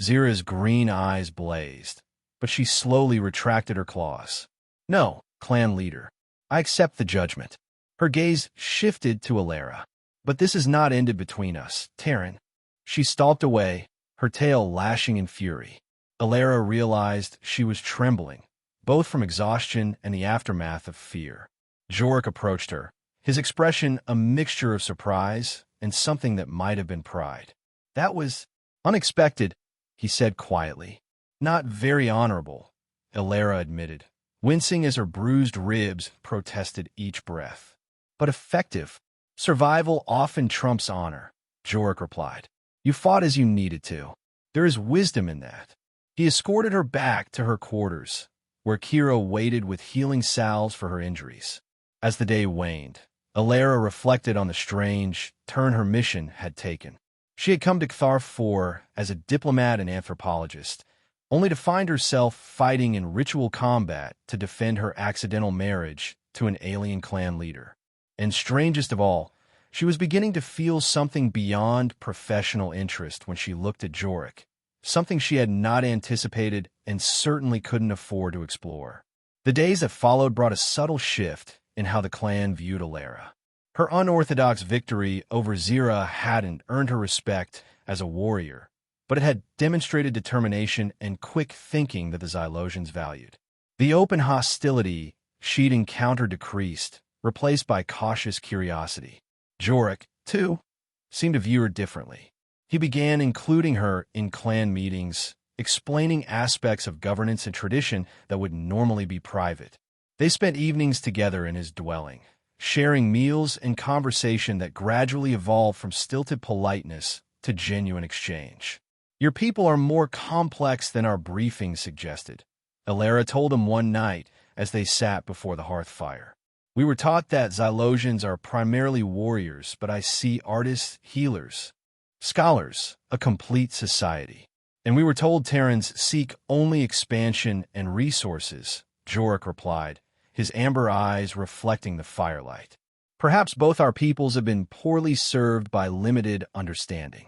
Zira's green eyes blazed, but she slowly retracted her claws. No, clan leader. I accept the judgment. Her gaze shifted to Alara. But this has not ended between us, Terran. She stalked away, her tail lashing in fury. Alara realized she was trembling, both from exhaustion and the aftermath of fear. Jorek approached her, his expression a mixture of surprise and something that might have been pride. That was unexpected, he said quietly. Not very honorable, Alara admitted, wincing as her bruised ribs protested each breath. But effective. Survival often trumps honor, Jorek replied. You fought as you needed to. There is wisdom in that. He escorted her back to her quarters, where Kira waited with healing salves for her injuries. As the day waned, Alara reflected on the strange turn her mission had taken. She had come to Cthar IV as a diplomat and anthropologist, only to find herself fighting in ritual combat to defend her accidental marriage to an alien clan leader. And strangest of all, she was beginning to feel something beyond professional interest when she looked at Jorek, something she had not anticipated and certainly couldn't afford to explore. The days that followed brought a subtle shift in how the clan viewed Alara. Her unorthodox victory over Zira hadn't earned her respect as a warrior, but it had demonstrated determination and quick thinking that the Xylosians valued. The open hostility she'd encountered decreased, replaced by cautious curiosity. Jorek, too, seemed to view her differently. He began including her in clan meetings, explaining aspects of governance and tradition that would normally be private. They spent evenings together in his dwelling, sharing meals and conversation that gradually evolved from stilted politeness to genuine exchange. Your people are more complex than our briefing suggested, Alara told him one night as they sat before the hearth fire. We were taught that Xylosians are primarily warriors, but I see artists, healers, scholars, a complete society. And we were told Terrans seek only expansion and resources, Jorek replied, his amber eyes reflecting the firelight. Perhaps both our peoples have been poorly served by limited understanding.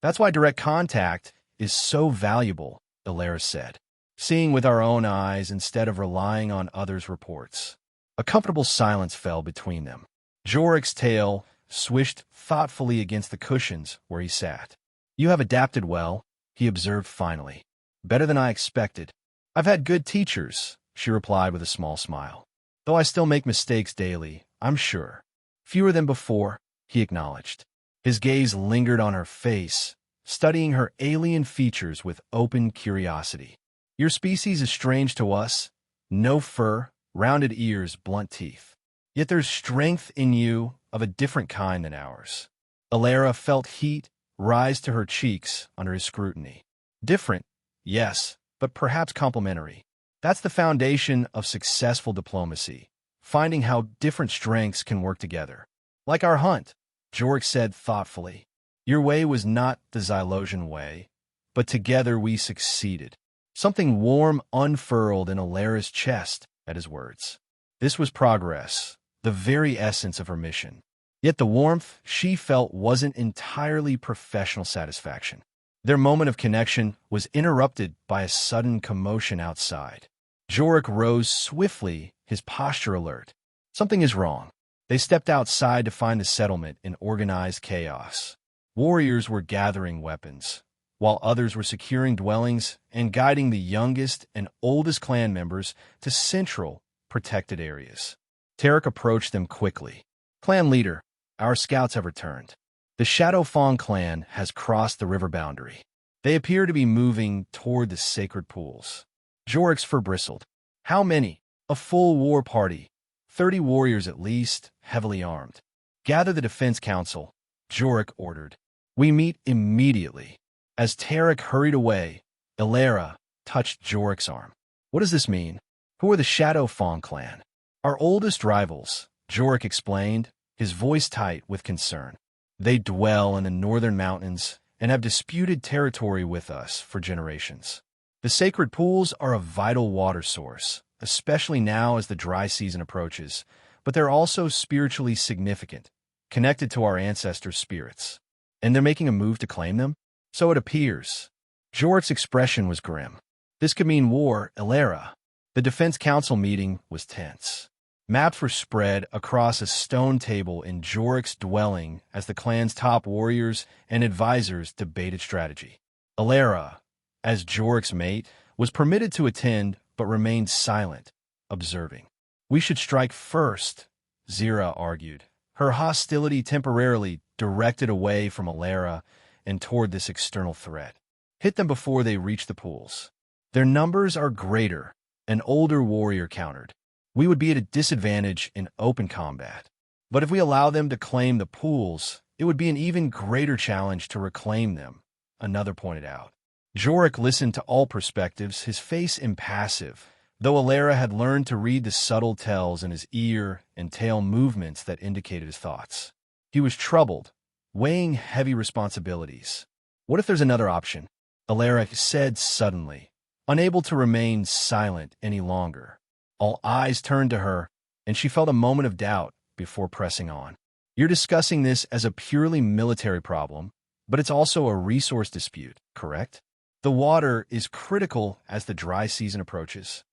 That's why direct contact is so valuable, Alara said. Seeing with our own eyes instead of relying on others' reports. A comfortable silence fell between them. Jorek's tail swished thoughtfully against the cushions where he sat. You have adapted well, he observed finally. Better than I expected. I've had good teachers, she replied with a small smile. Though I still make mistakes daily, I'm sure. Fewer than before, he acknowledged. His gaze lingered on her face, studying her alien features with open curiosity. Your species is strange to us. No fur, rounded ears, blunt teeth. Yet there's strength in you of a different kind than ours. Alara felt heat rise to her cheeks under his scrutiny. Different, yes, but perhaps complementary. That's the foundation of successful diplomacy, finding how different strengths can work together. Like our hunt, Jork said thoughtfully. Your way was not the Xylosian way, but together we succeeded. Something warm unfurled in Alara's chest at his words. This was progress, the very essence of her mission. Yet the warmth she felt wasn't entirely professional satisfaction. Their moment of connection was interrupted by a sudden commotion outside. Jork rose swiftly, his posture alert. Something is wrong. They stepped outside to find the settlement in organized chaos. Warriors were gathering weapons, while others were securing dwellings and guiding the youngest and oldest clan members to central, protected areas. Tarek approached them quickly. Clan leader, our scouts have returned. The Shadow Fawn clan has crossed the river boundary. They appear to be moving toward the sacred pools. Jorik's fur bristled. How many? A full war party. 30 warriors at least, heavily armed. Gather the defense council, Jorik ordered. We meet immediately. As Tarek hurried away, Alara touched Jorik's arm. What does this mean? Who are the Shadow Fawn clan? Our oldest rivals, Jorik explained, his voice tight with concern. They dwell in the northern mountains and have disputed territory with us for generations. The sacred pools are a vital water source, especially now as the dry season approaches, but they're also spiritually significant, connected to our ancestors' spirits. And they're making a move to claim them? So it appears. Jorik's expression was grim. This could mean war, Alara. The Defense Council meeting was tense. Maps were spread across a stone table in Jorik's dwelling as the clan's top warriors and advisors debated strategy. Alara, as Jorik's mate, was permitted to attend but remained silent, observing. We should strike first, Zira argued, her hostility temporarily directed away from Alara and toward this external threat. Hit them before they reach the pools. Their numbers are greater, an older warrior countered. We would be at a disadvantage in open combat. But if we allow them to claim the pools, it would be an even greater challenge to reclaim them, another pointed out. Jorik listened to all perspectives, his face impassive, though Alara had learned to read the subtle tells in his ear and tail movements that indicated his thoughts. He was troubled, weighing heavy responsibilities. What if there's another option? Alara said suddenly, unable to remain silent any longer. All eyes turned to her, and she felt a moment of doubt before pressing on. You're discussing this as a purely military problem, but it's also a resource dispute, correct? The water is critical as the dry season approaches.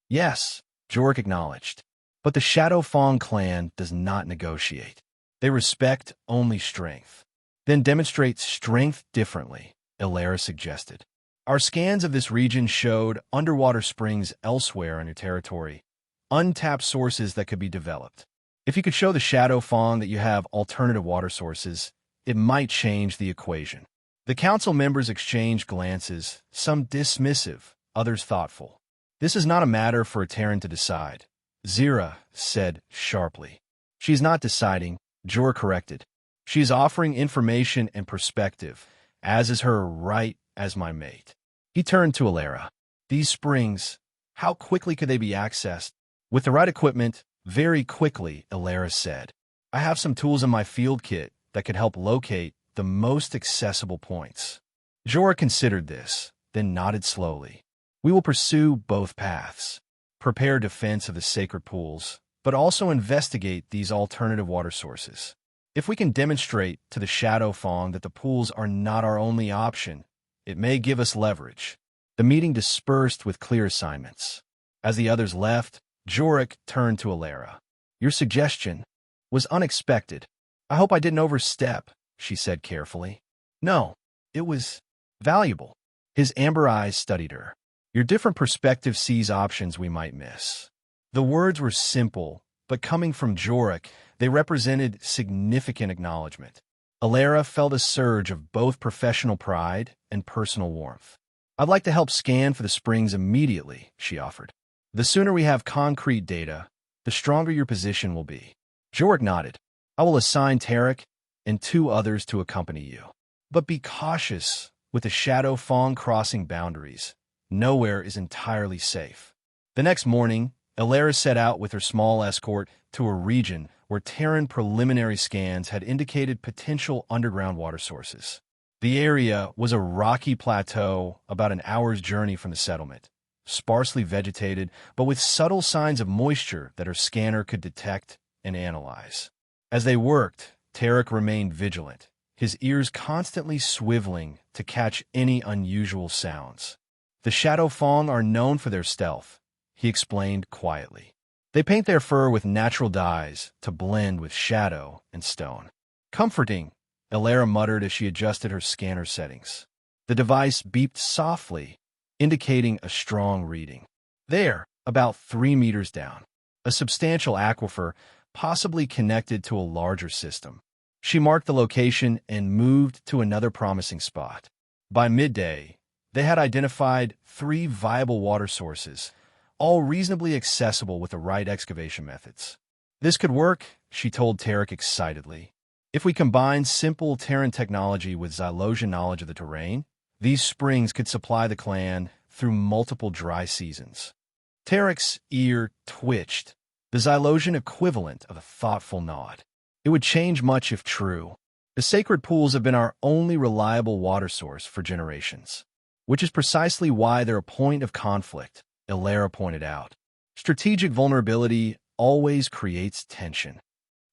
Yes, Jorik acknowledged. But the Shadow Fawn clan does not negotiate. They respect only strength. Then demonstrate strength differently, Alara suggested. Our scans of this region showed underwater springs elsewhere on your territory, untapped sources that could be developed. If you could show the Shadow Fawn that you have alternative water sources, it might change the equation. The council members exchanged glances, some dismissive, others thoughtful. This is not a matter for a Terran to decide, Zira said sharply. She's not deciding, Jor corrected. She's offering information and perspective, as is her right as my mate. He turned to Alara. These springs, how quickly could they be accessed? With the right equipment, very quickly, Alara said. I have some tools in my field kit that could help locate the most accessible points. Jorah considered this, then nodded slowly. We will pursue both paths. Prepare defense of the sacred pools, but also investigate these alternative water sources. If we can demonstrate to the Shadow Fawn that the pools are not our only option, it may give us leverage. The meeting dispersed with clear assignments. As the others left, Jorik turned to Alara. Your suggestion was unexpected. I hope I didn't overstep, she said carefully. No, it was valuable. His amber eyes studied her. Your different perspective sees options we might miss. The words were simple, but coming from Jorik, they represented significant acknowledgement. Alara felt a surge of both professional pride and personal warmth. I'd like to help scan for the springs immediately, she offered. The sooner we have concrete data, the stronger your position will be. Jork nodded. I will assign Tarek and 2 others to accompany you. But be cautious with the Shadow Fong crossing boundaries. Nowhere is entirely safe. The next morning, Elara set out with her small escort to a region where Terran preliminary scans had indicated potential underground water sources. The area was a rocky plateau about an hour's journey from the settlement, sparsely vegetated, but with subtle signs of moisture that her scanner could detect and analyze. As they worked, Tarek remained vigilant, his ears constantly swiveling to catch any unusual sounds. The Shadow Fong are known for their stealth, he explained quietly. They paint their fur with natural dyes to blend with shadow and stone. Comforting, Elara muttered as she adjusted her scanner settings. The device beeped softly, indicating a strong reading. There, about 3 meters down, a substantial aquifer, possibly connected to a larger system. She marked the location and moved to another promising spot. By midday, they had identified 3 viable water sources, all reasonably accessible with the right excavation methods. This could work, she told Tarek excitedly. If we combine simple Terran technology with Xylosian knowledge of the terrain, these springs could supply the clan through multiple dry seasons. Tarek's ear twitched, the Xylosian equivalent of a thoughtful nod. It would change much if true. The sacred pools have been our only reliable water source for generations, which is precisely why they're a point of conflict, Elara pointed out. Strategic vulnerability always creates tension.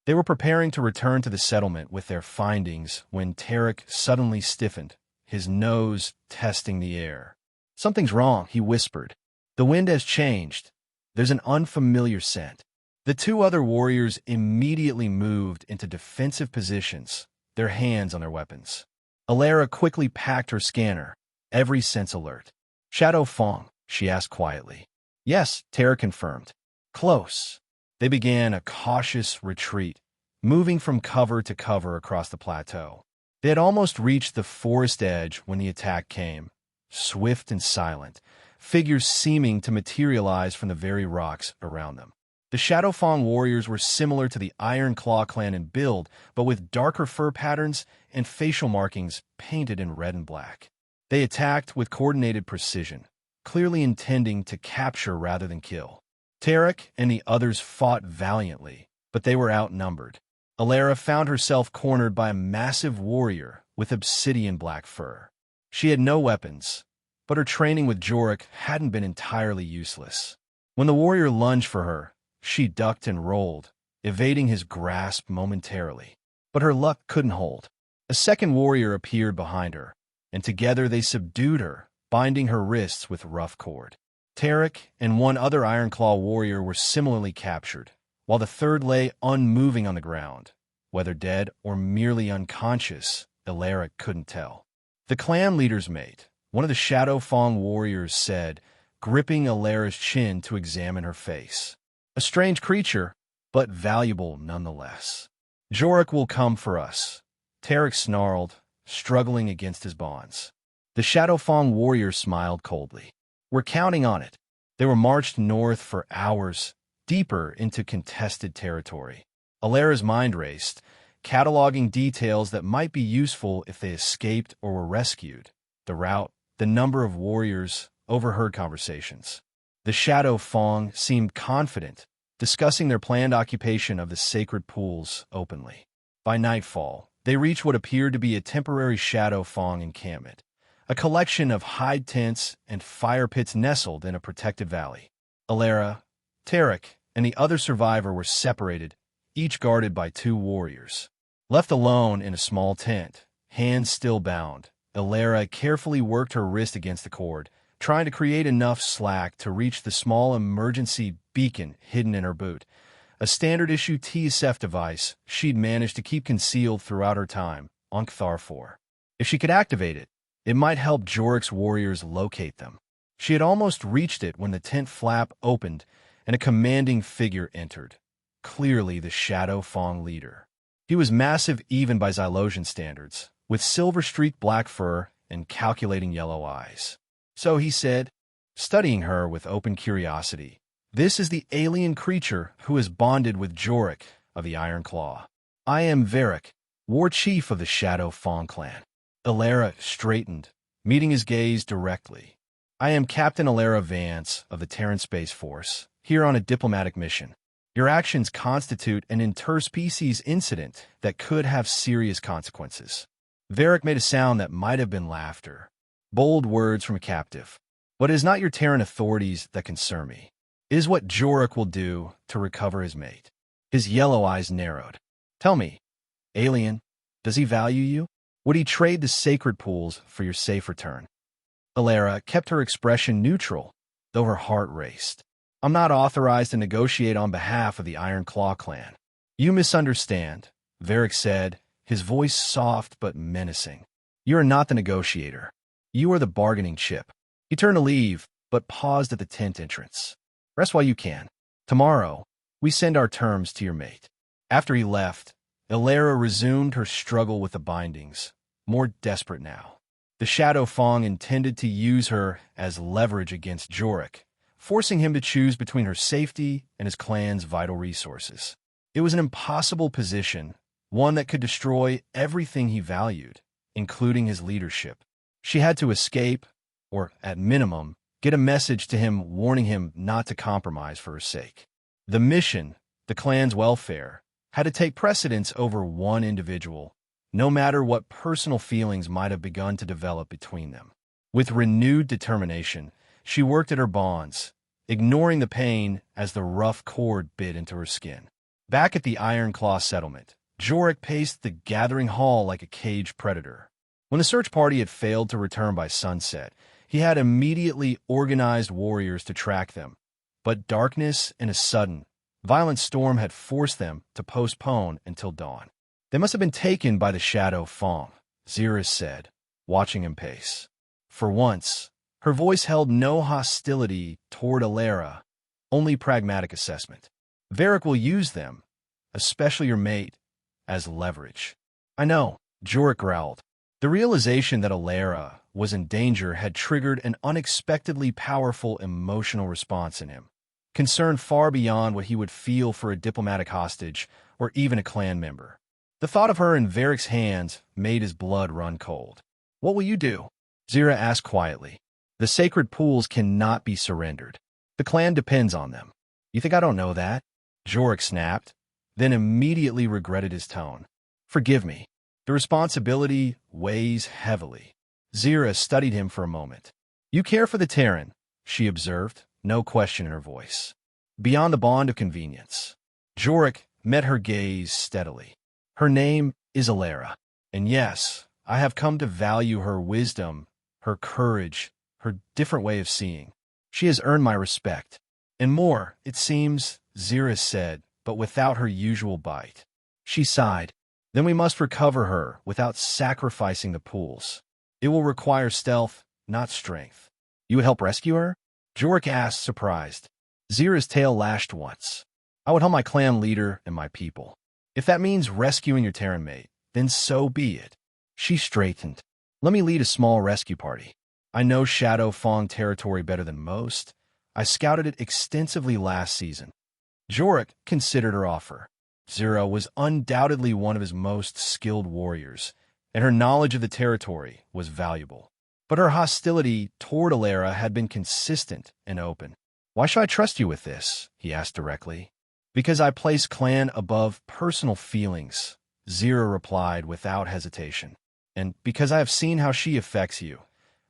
They were preparing to return to the settlement with their findings when Tarek suddenly stiffened, his nose testing the air. Something's wrong, he whispered. The wind has changed. There's an unfamiliar scent. The 2 other warriors immediately moved into defensive positions, their hands on their weapons. Elara quickly packed her scanner, every sense alert. Shadow Fong, she asked quietly. Yes, Tarek confirmed. Close. They began a cautious retreat, moving from cover to cover across the plateau. They had almost reached the forest edge when the attack came, swift and silent, figures seeming to materialize from the very rocks around them. The Shadow Fong warriors were similar to the Iron Claw clan in build, but with darker fur patterns and facial markings painted in red and black. They attacked with coordinated precision, clearly intending to capture rather than kill. Tarek and the others fought valiantly, but they were outnumbered. Elara found herself cornered by a massive warrior with obsidian black fur. She had no weapons, but her training with Jork hadn't been entirely useless. When the warrior lunged for her, she ducked and rolled, evading his grasp momentarily. But her luck couldn't hold. A second warrior appeared behind her, and together they subdued her, binding her wrists with rough cord. Tarek and 1 other Ironclaw warrior were similarly captured, while the third lay unmoving on the ground. Whether dead or merely unconscious, Elara couldn't tell. The clan leader's mate, one of the Shadow Fong warriors, said, gripping Elara's chin to examine her face. A strange creature, but valuable nonetheless. Jork will come for us, Tarek snarled, struggling against his bonds. The Shadow Fong warrior smiled coldly. We're counting on it. They were marched north for hours, deeper into contested territory. Alara's mind raced, cataloging details that might be useful if they escaped or were rescued. The route, the number of warriors, overheard conversations. The Shadow Fong seemed confident, discussing their planned occupation of the sacred pools openly. By nightfall, they reached what appeared to be a temporary Shadow Fong encampment, a collection of hide tents and fire pits nestled in a protected valley. Elara, Tarek, and the other survivor were separated, each guarded by 2 warriors. Left alone in a small tent, hands still bound, Elara carefully worked her wrist against the cord, trying to create enough slack to reach the small emergency beacon hidden in her boot, a standard-issue TSF device she'd managed to keep concealed throughout her time on Cthar 4. If she could activate it, it might help Jorik's warriors locate them. She had almost reached it when the tent flap opened and a commanding figure entered, clearly the Shadow Fong leader. He was massive even by Xylosian standards, with silver-streaked black fur and calculating yellow eyes. So he said, studying her with open curiosity, This is the alien creature who is bonded with Jorik of the Iron Claw. I am Varric, war chief of the Shadow Fawn clan. Alara straightened, meeting his gaze directly. I am Captain Alara Vance of the Terran Space Force, here on a diplomatic mission. Your actions constitute an interspecies incident that could have serious consequences. Varric made a sound that might have been laughter. Bold words from a captive. But it is not your Terran authorities that concern me. It is what Jorik will do to recover his mate. His yellow eyes narrowed. Tell me, alien, does he value you? Would he trade the sacred pools for your safe return? Alara kept her expression neutral, though her heart raced. I'm not authorized to negotiate on behalf of the Iron Claw clan. You misunderstand, Varric said, his voice soft but menacing. You are not the negotiator. You are the bargaining chip. He turned to leave, but paused at the tent entrance. Rest while you can. Tomorrow, we send our terms to your mate. After he left, Alara resumed her struggle with the bindings, more desperate now. The Shadow Fawn intended to use her as leverage against Jorik, forcing him to choose between her safety and his clan's vital resources. It was an impossible position, one that could destroy everything he valued, including his leadership. She had to escape, or, at minimum, get a message to him warning him not to compromise for her sake. The mission, the clan's welfare, had to take precedence over one individual, no matter what personal feelings might have begun to develop between them. With renewed determination, she worked at her bonds, ignoring the pain as the rough cord bit into her skin. Back at the Iron Claw settlement, Jorik paced the gathering hall like a caged predator. When the search party had failed to return by sunset, he had immediately organized warriors to track them. But darkness and a sudden, violent storm had forced them to postpone until dawn. They must have been taken by the Shadow Fawn, Zira said, watching him pace. For once, her voice held no hostility toward Alara, only pragmatic assessment. Varric will use them, especially your mate, as leverage. I know, Jorik growled. The realization that Alara was in danger had triggered an unexpectedly powerful emotional response in him, concern far beyond what he would feel for a diplomatic hostage or even a clan member. The thought of her in Varric's hands made his blood run cold. What will you do? Zira asked quietly. The sacred pools cannot be surrendered. The clan depends on them. You think I don't know that? Jorik snapped, then immediately regretted his tone. Forgive me. The responsibility weighs heavily. Zira studied him for a moment. You care for the Terran, she observed, no question in her voice. Beyond the bond of convenience. Jorik met her gaze steadily. Her name is Alara, and yes, I have come to value her wisdom, her courage, her different way of seeing. She has earned my respect. And more, it seems, Zira said, but without her usual bite. She sighed. Then we must recover her without sacrificing the pools. It will require stealth, not strength. You would help rescue her? Jorik asked, surprised. Zira's tail lashed once. I would help my clan leader and my people. If that means rescuing your Terran mate, then so be it. She straightened. Let me lead a small rescue party. I know Shadow Fawn territory better than most. I scouted it extensively last season. Jorik considered her offer. Zira was undoubtedly one of his most skilled warriors, and her knowledge of the territory was valuable. But her hostility toward Alara had been consistent and open. Why should I trust you with this? He asked directly. Because I place clan above personal feelings, Zira replied without hesitation. And because I have seen how she affects you,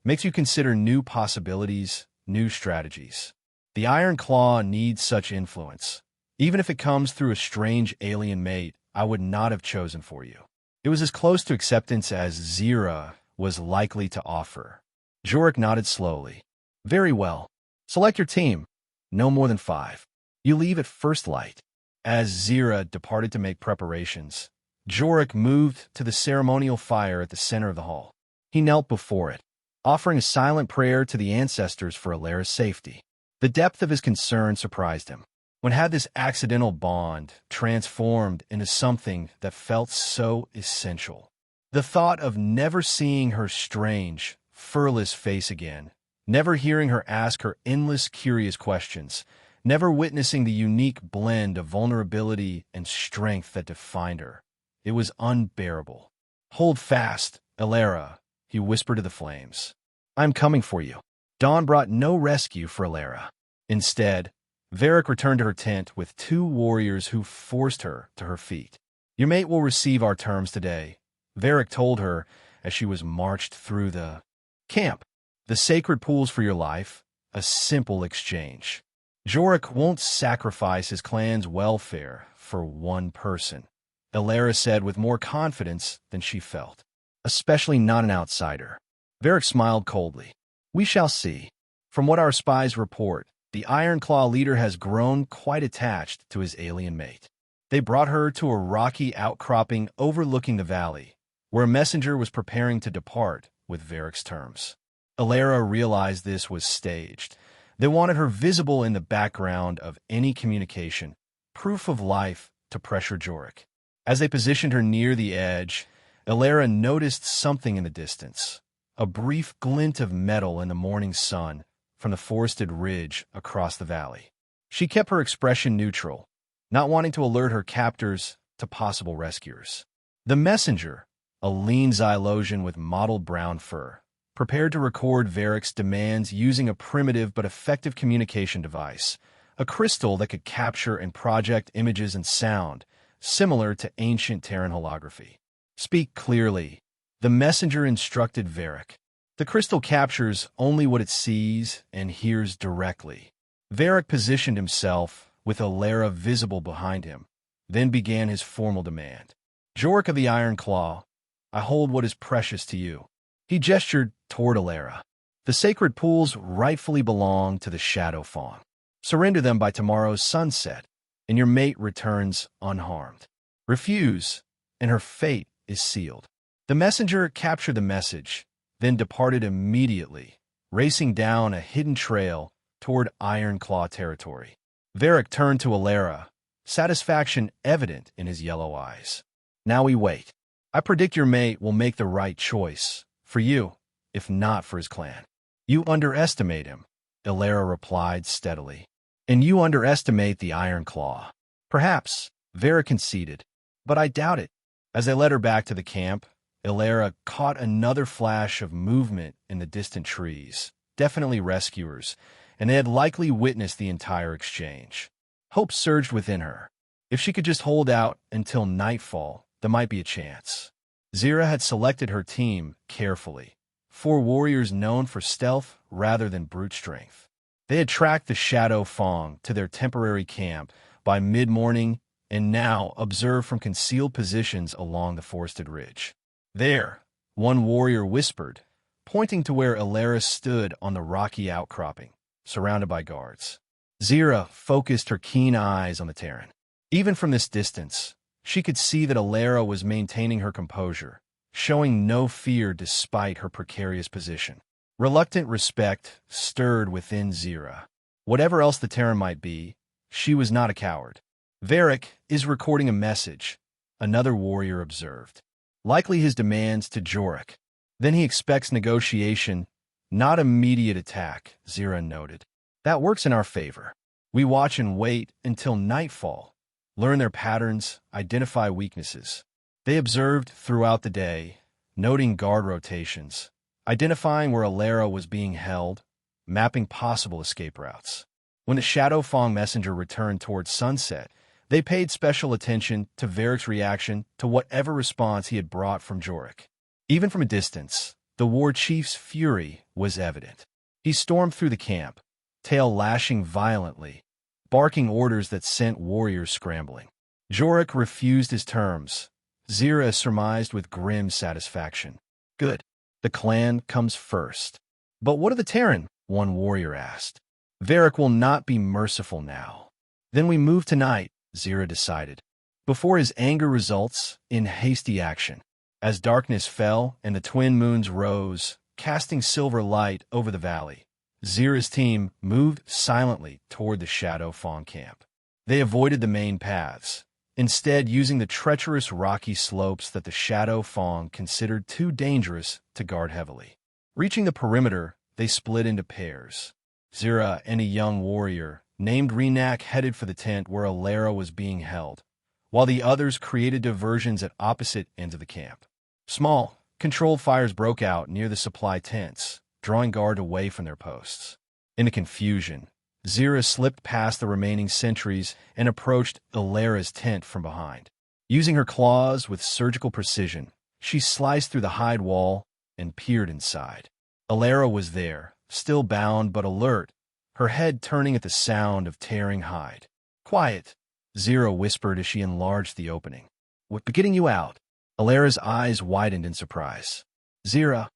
makes you consider new possibilities, new strategies. The Iron Claw needs such influence. Even if it comes through a strange alien mate I would not have chosen for you. It was as close to acceptance as Zira was likely to offer. Jorik nodded slowly. Very well. Select your team. No more than 5. You leave at first light. As Zira departed to make preparations, Jorik moved to the ceremonial fire at the center of the hall. He knelt before it, offering a silent prayer to the ancestors for Alara's safety. The depth of his concern surprised him. When had this accidental bond transformed into something that felt so essential? The thought of never seeing her strange, furless face again, never hearing her ask her endless curious questions, never witnessing the unique blend of vulnerability and strength that defined her. It was unbearable. "Hold fast, Elara," he whispered to the flames. "I'm coming for you." Dawn brought no rescue for Elara. Instead, Varric returned to her tent with two warriors who forced her to her feet. "Your mate will receive our terms today," Varric told her as she was marched through the camp. "The sacred pools for your life, a simple exchange. Jorek won't sacrifice his clan's welfare for one person," Elara said with more confidence than she felt. "Especially not an outsider." Varric smiled coldly. "We shall see. From what our spies report, the Ironclaw leader has grown quite attached to his alien mate. They brought her to a rocky outcropping overlooking the valley, where a messenger was preparing to depart with Varric's terms. Elara realized this was staged. They wanted her visible in the background of any communication, proof of life to pressure Jorek. As they positioned her near the edge, Elara noticed something in the distance, a brief glint of metal in the morning sun from the forested ridge across the valley. She kept her expression neutral, not wanting to alert her captors to possible rescuers. The messenger, a lean Xylosian with mottled brown fur, prepared to record Varric's demands using a primitive but effective communication device, a crystal that could capture and project images and sound, similar to ancient Terran holography. "Speak clearly," the messenger instructed Varric. "The crystal captures only what it sees and hears directly." Varric positioned himself, with Elara visible behind him, then began his formal demand. "Jorek of the Iron Claw, I hold what is precious to you." He gestured toward Elara. "The sacred pools rightfully belong to the Shadow Fawn. Surrender them by tomorrow's sunset, and your mate returns unharmed. Refuse, and her fate is sealed." The messenger captured the message, then departed immediately, racing down a hidden trail toward Iron Claw territory. Varric turned to Elara, satisfaction evident in his yellow eyes. "Now we wait. I predict your mate will make the right choice, for you, if not for his clan." "You underestimate him," Elara replied steadily. "And you underestimate the Iron Claw." "Perhaps," Varric conceded, "but I doubt it." As they led her back to the camp, Elara caught another flash of movement in the distant trees, definitely rescuers, and they had likely witnessed the entire exchange. Hope surged within her. If she could just hold out until nightfall, there might be a chance. Zira had selected her team carefully, 4 warriors known for stealth rather than brute strength. They had tracked the Shadow Fong to their temporary camp by mid-morning and now observed from concealed positions along the forested ridge. "There," one warrior whispered, pointing to where Elara stood on the rocky outcropping, surrounded by guards. Zira focused her keen eyes on the Terran. Even from this distance, she could see that Elara was maintaining her composure, showing no fear despite her precarious position. Reluctant respect stirred within Zira. Whatever else the Terran might be, she was not a coward. "Varric is recording a message," another warrior observed. "Likely his demands to Jorek. Then he expects negotiation, not immediate attack," Zira noted. "That works in our favor. We watch and wait until nightfall, learn their patterns, identify weaknesses." They observed throughout the day, noting guard rotations, identifying where Elara was being held, mapping possible escape routes. When the Shadow Fong messenger returned towards sunset, they paid special attention to Varric's reaction to whatever response he had brought from Jorek. Even from a distance, the war chief's fury was evident. He stormed through the camp, tail lashing violently, barking orders that sent warriors scrambling. Jorek refused his terms, Zira surmised with grim satisfaction. "Good. The clan comes first." "But what of the Terran?" one warrior asked. "Varric will not be merciful now." "Then we move tonight," Zira decided, before his anger results in hasty action. As darkness fell and the twin moons rose, casting silver light over the valley, Zira's team moved silently toward the Shadow Fawn camp. They avoided the main paths, instead using the treacherous rocky slopes that the Shadow Fawn considered too dangerous to guard heavily. Reaching the perimeter, they split into pairs. Zira and a young warrior, named Renak headed for the tent where Alara was being held, while the others created diversions at opposite ends of the camp. Small, controlled fires broke out near the supply tents, drawing guard away from their posts. In the confusion, Zira slipped past the remaining sentries and approached Alara's tent from behind. Using her claws with surgical precision, she sliced through the hide wall and peered inside. Alara was there, still bound but alert, her head turning at the sound of tearing hide. "Quiet," Zira whispered as she enlarged the opening. "What's getting you out?" Alara's eyes widened in surprise. "Zira,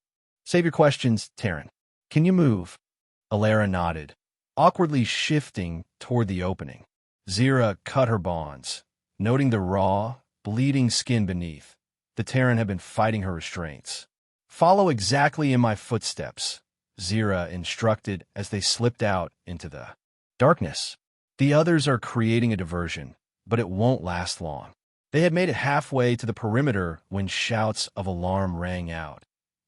save your questions, Terran. Can you move?" Alara nodded, awkwardly shifting toward the opening. Zira cut her bonds, noting the raw, bleeding skin beneath. The Terran had been fighting her restraints. "Follow exactly in my footsteps," Zira instructed as they slipped out into the darkness. "The others are creating a diversion, but it won't last long." They had made it halfway to the perimeter when shouts of alarm rang out.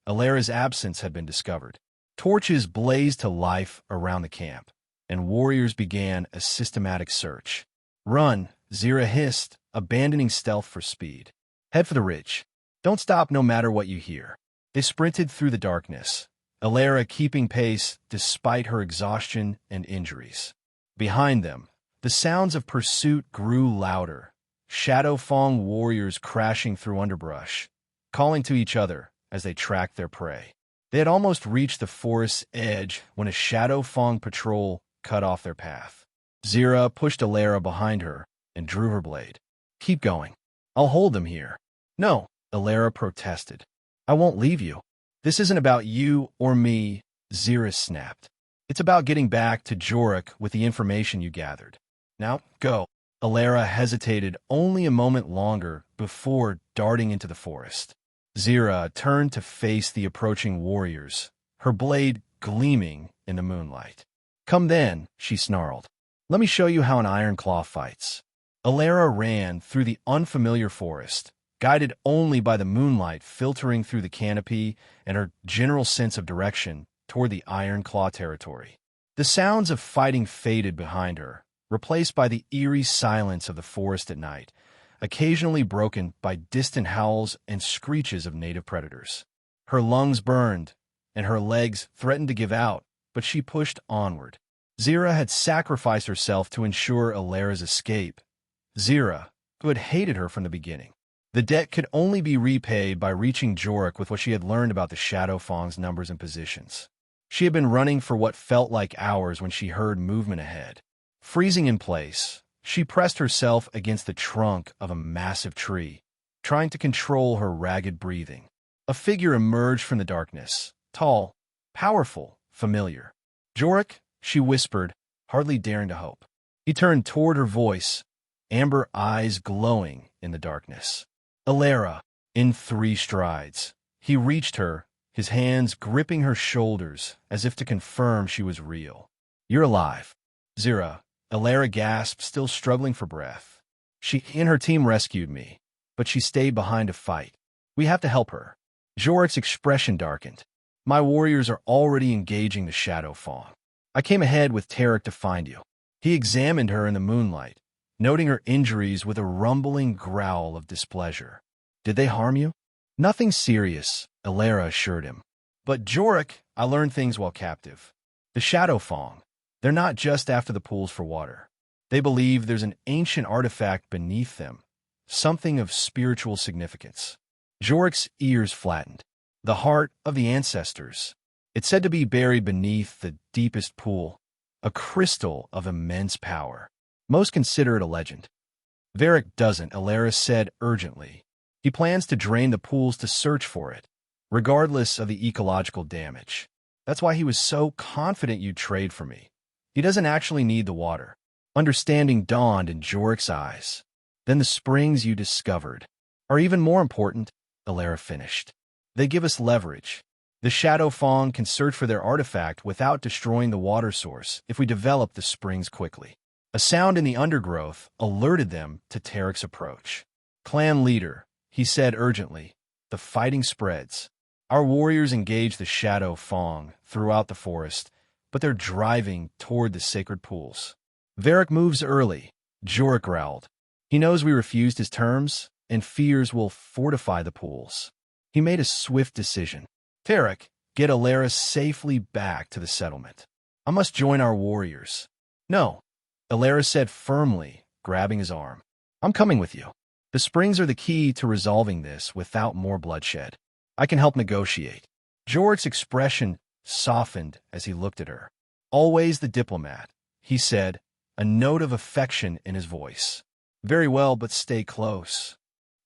Alara's absence had been discovered. Torches blazed to life around the camp, and warriors began a systematic search. "Run," Zira hissed, abandoning stealth for speed. "Head for the ridge. Don't stop no matter what you hear." They sprinted through the darkness, Alara keeping pace despite her exhaustion and injuries. Behind them, the sounds of pursuit grew louder, Shadow Fong warriors crashing through underbrush, calling to each other as they tracked their prey. They had almost reached the forest's edge when a Shadow Fong patrol cut off their path. Zira pushed Alara behind her and drew her blade. "Keep going. I'll hold them here." "No," Alara protested. "I won't leave you. This isn't about you or me," Zira snapped. "It's about getting back to Jorik with the information you gathered. Now, go." Alara hesitated only a moment longer before darting into the forest. Zira turned to face the approaching warriors, her blade gleaming in the moonlight. "Come then," she snarled. "Let me show you how an Iron Claw fights." Alara ran through the unfamiliar forest, guided only by the moonlight filtering through the canopy and her general sense of direction toward the Iron Claw territory. The sounds of fighting faded behind her, replaced by the eerie silence of the forest at night, occasionally broken by distant howls and screeches of native predators. Her lungs burned, and her legs threatened to give out, but she pushed onward. Zira had sacrificed herself to ensure Alara's escape. Zira, who had hated her from the beginning. The debt could only be repaid by reaching Jorik with what she had learned about the Shadow Fong's numbers and positions. She had been running for what felt like hours when she heard movement ahead. Freezing in place, she pressed herself against the trunk of a massive tree, trying to control her ragged breathing. A figure emerged from the darkness, tall, powerful, familiar. "Jorik," she whispered, hardly daring to hope. He turned toward her voice, amber eyes glowing in the darkness. "Alara," in 3 strides. He reached her, his hands gripping her shoulders as if to confirm she was real. "You're alive." "Zira," Alara gasped, still struggling for breath. "She and her team rescued me, but she stayed behind to fight. We have to help her." Jorik's expression darkened. "My warriors are already engaging the Shadow Fong. I came ahead with Tarek to find you." He examined her in the moonlight, noting her injuries with a rumbling growl of displeasure. "Did they harm you?" "Nothing serious," Alara assured him. "But Jorik, I learned things while captive. The Shadow Fong, they're not just after the pools for water. They believe there's an ancient artifact beneath them, something of spiritual significance." Jorik's ears flattened. "The heart of the ancestors. It's said to be buried beneath the deepest pool, a crystal of immense power. Most consider it a legend." "Varric doesn't," Alara said urgently. "He plans to drain the pools to search for it, regardless of the ecological damage. That's why he was so confident you'd trade for me. He doesn't actually need the water." Understanding dawned in Jorik's eyes. "Then the springs you discovered are even more important," Alara finished. "They give us leverage. The Shadow Fong can search for their artifact without destroying the water source if we develop the springs quickly." A sound in the undergrowth alerted them to Tarek's approach. "Clan leader," he said urgently, "the fighting spreads. Our warriors engage the Shadow Fong throughout the forest, but they're driving toward the sacred pools. Varric moves early, Jorah growled. He knows we refused his terms, and fears will fortify the pools. He made a swift decision. Varric, get Alara safely back to the settlement. I must join our warriors. No, Alara said firmly, grabbing his arm. I'm coming with you. The springs are the key to resolving this without more bloodshed. I can help negotiate. Jorah's expression softened as he looked at her. Always the diplomat, he said, a note of affection in his voice. Very well, but stay close.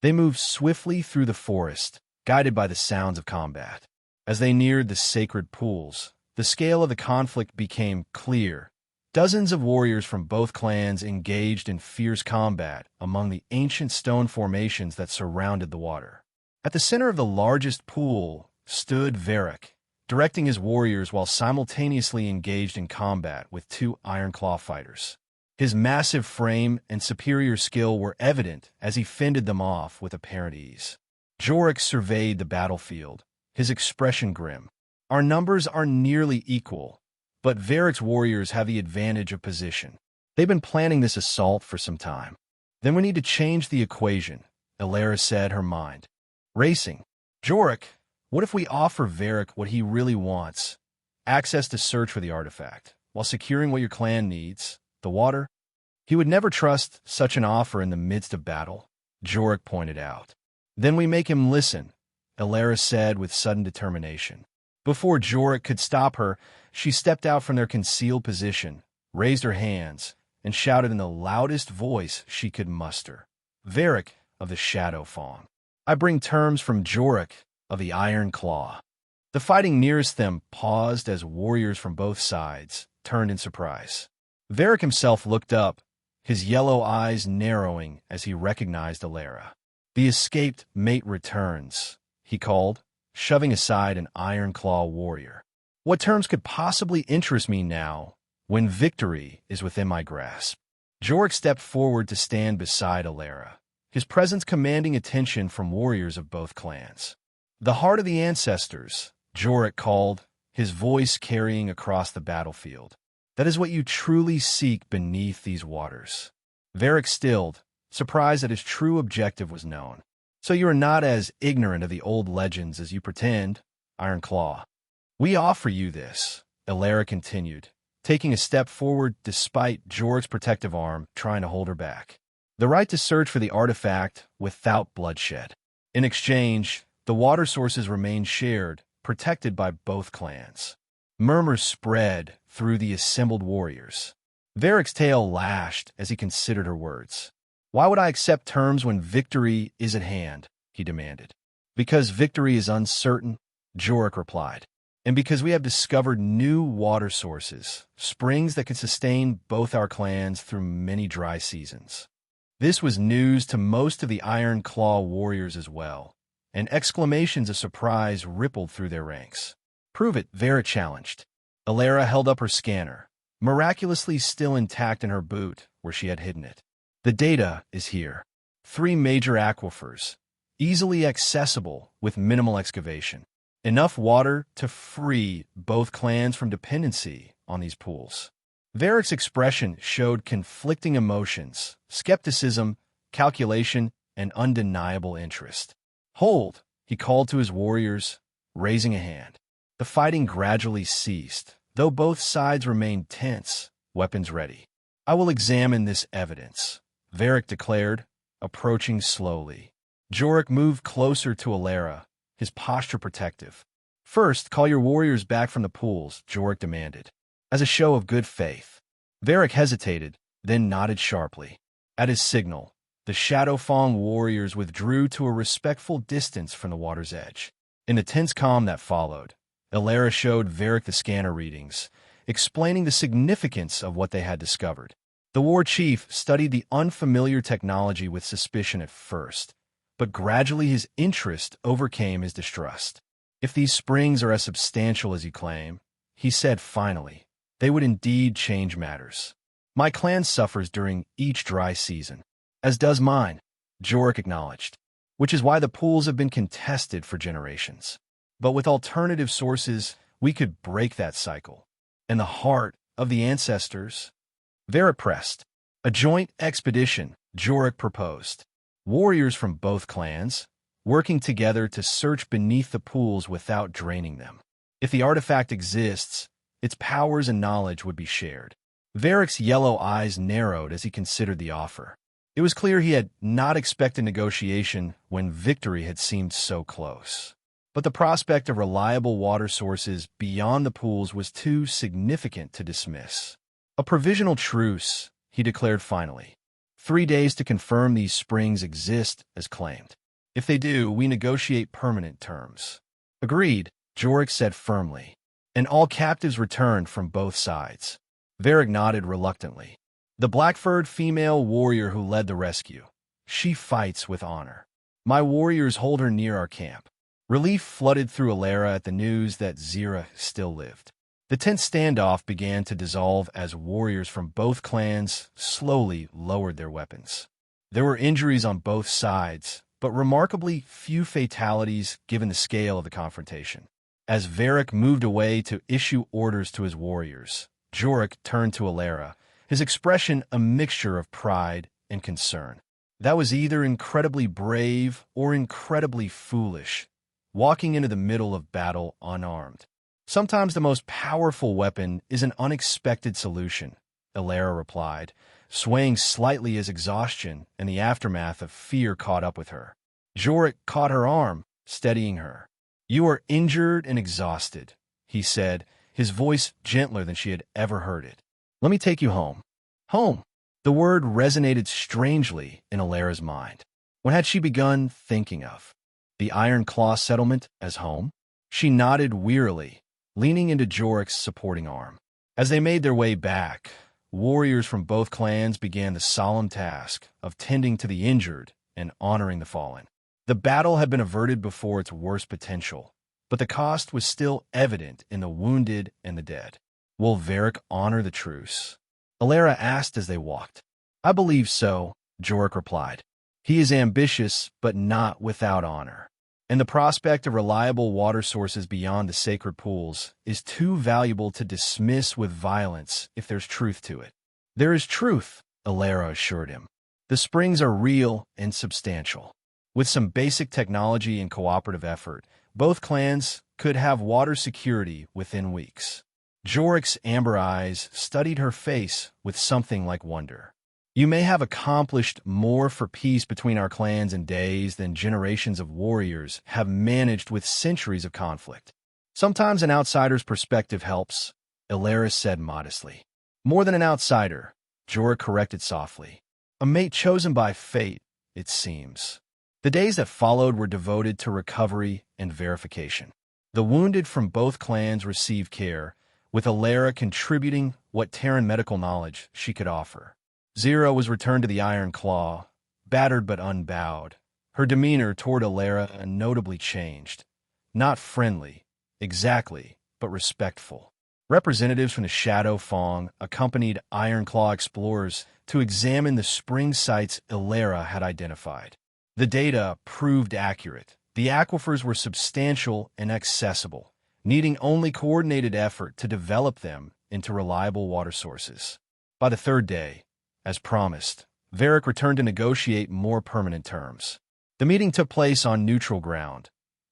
They moved swiftly through the forest, guided by the sounds of combat. As they neared the sacred pools, the scale of the conflict became clear. Dozens of warriors from both clans engaged in fierce combat among the ancient stone formations that surrounded the water. At the center of the largest pool stood Varric, directing his warriors while simultaneously engaged in combat with two Ironclaw fighters. His massive frame and superior skill were evident as he fended them off with apparent ease. Jorah surveyed the battlefield, his expression grim. Our numbers are nearly equal, but Varric's warriors have the advantage of position. They've been planning this assault for some time. Then we need to change the equation, Alara said, her mind racing. Jorah, what if we offer Varric what he really wants? Access to search for the artifact, while securing what your clan needs, the water? He would never trust such an offer in the midst of battle, Jorah pointed out. Then we make him listen, Alara said with sudden determination. Before Jorah could stop her, she stepped out from their concealed position, raised her hands, and shouted in the loudest voice she could muster. Varric of the Shadow Fawn. I bring terms from Jorah of the Iron Claw. The fighting nearest them paused as warriors from both sides turned in surprise. Varric himself looked up, his yellow eyes narrowing as he recognized Alara. The escaped mate returns, he called, shoving aside an Iron Claw warrior. What terms could possibly interest me now, when victory is within my grasp? Jorah stepped forward to stand beside Alara, his presence commanding attention from warriors of both clans. The heart of the ancestors, Jorah called, his voice carrying across the battlefield. That is what you truly seek beneath these waters. Varric stilled, surprised that his true objective was known. So you are not as ignorant of the old legends as you pretend, Iron Claw. We offer you this, Alara continued, taking a step forward despite Jorah's protective arm trying to hold her back. The right to search for the artifact without bloodshed. In exchange, the water sources remain shared, protected by both clans. Murmurs spread through the assembled warriors. Varric's tail lashed as he considered her words. Why would I accept terms when victory is at hand? He demanded. Because victory is uncertain, Jorah replied. And because we have discovered new water sources, springs that can sustain both our clans through many dry seasons. This was news to most of the Iron Claw warriors as well, and exclamations of surprise rippled through their ranks. Prove it, Varric challenged. Alara held up her scanner, miraculously still intact in her boot where she had hidden it. The data is here. 3 major aquifers, easily accessible with minimal excavation. Enough water to free both clans from dependency on these pools. Varric's expression showed conflicting emotions, skepticism, calculation, and undeniable interest. Hold, he called to his warriors, raising a hand. The fighting gradually ceased, though both sides remained tense, weapons ready. I will examine this evidence, Varric declared, approaching slowly. Jorah moved closer to Alara, his posture protective. First, call your warriors back from the pools, Jorah demanded. As a show of good faith. Varric hesitated, then nodded sharply. At his signal, the Shadowfang warriors withdrew to a respectful distance from the water's edge. In the tense calm that followed, Alara showed Varric the scanner readings, explaining the significance of what they had discovered. The war chief studied the unfamiliar technology with suspicion at first, but gradually his interest overcame his distrust. If these springs are as substantial as you claim, he said finally, they would indeed change matters. My clan suffers during each dry season, as does mine, Jorah acknowledged, which is why the pools have been contested for generations. But with alternative sources, we could break that cycle. And the heart of the ancestors, Vera pressed. A joint expedition, Jorik proposed. Warriors from both clans, working together to search beneath the pools without draining them. If the artifact exists, its powers and knowledge would be shared. Varric's yellow eyes narrowed as he considered the offer. It was clear he had not expected negotiation when victory had seemed so close. But the prospect of reliable water sources beyond the pools was too significant to dismiss. A provisional truce, he declared finally. 3 days to confirm these springs exist as claimed. If they do, we negotiate permanent terms. Agreed, Jorik said firmly. And all captives returned from both sides. Varric nodded reluctantly. The black-furred female warrior who led the rescue. She fights with honor. My warriors hold her near our camp. Relief flooded through Alara at the news that Zira still lived. The tense standoff began to dissolve as warriors from both clans slowly lowered their weapons. There were injuries on both sides, but remarkably few fatalities given the scale of the confrontation. As Varric moved away to issue orders to his warriors, Jorik turned to Alara, his expression a mixture of pride and concern. That was either incredibly brave or incredibly foolish, walking into the middle of battle unarmed. Sometimes the most powerful weapon is an unexpected solution, Alara replied, swaying slightly as exhaustion and the aftermath of fear caught up with her. Jorik caught her arm, steadying her. You are injured and exhausted, he said, his voice gentler than she had ever heard it. Let me take you home. Home. The word resonated strangely in Alara's mind. What had she begun thinking of? The Iron Claw settlement as home? She nodded wearily, leaning into Jorik's supporting arm. As they made their way back, warriors from both clans began the solemn task of tending to the injured and honoring the fallen. The battle had been averted before its worst potential, but the cost was still evident in the wounded and the dead. Will Varric honor the truce? Alara asked as they walked. I believe so, Jorik replied. He is ambitious, but not without honor. And the prospect of reliable water sources beyond the sacred pools is too valuable to dismiss with violence if there's truth to it. There is truth, Alara assured him. The springs are real and substantial. With some basic technology and cooperative effort, both clans could have water security within weeks. Jorik's amber eyes studied her face with something like wonder. You may have accomplished more for peace between our clans in days than generations of warriors have managed with centuries of conflict. Sometimes an outsider's perspective helps, Alara said modestly. More than an outsider, Jorik corrected softly. A mate chosen by fate, it seems. The days that followed were devoted to recovery and verification. The wounded from both clans received care, with Alara contributing what Terran medical knowledge she could offer. Zira was returned to the Iron Claw, battered but unbowed. Her demeanor toward Alara notably changed. Not friendly, exactly, but respectful. Representatives from the Shadow Fong accompanied Iron Claw explorers to examine the spring sites Alara had identified. The data proved accurate. The aquifers were substantial and accessible, needing only coordinated effort to develop them into reliable water sources. By the third day, as promised, Varric returned to negotiate more permanent terms. The meeting took place on neutral ground,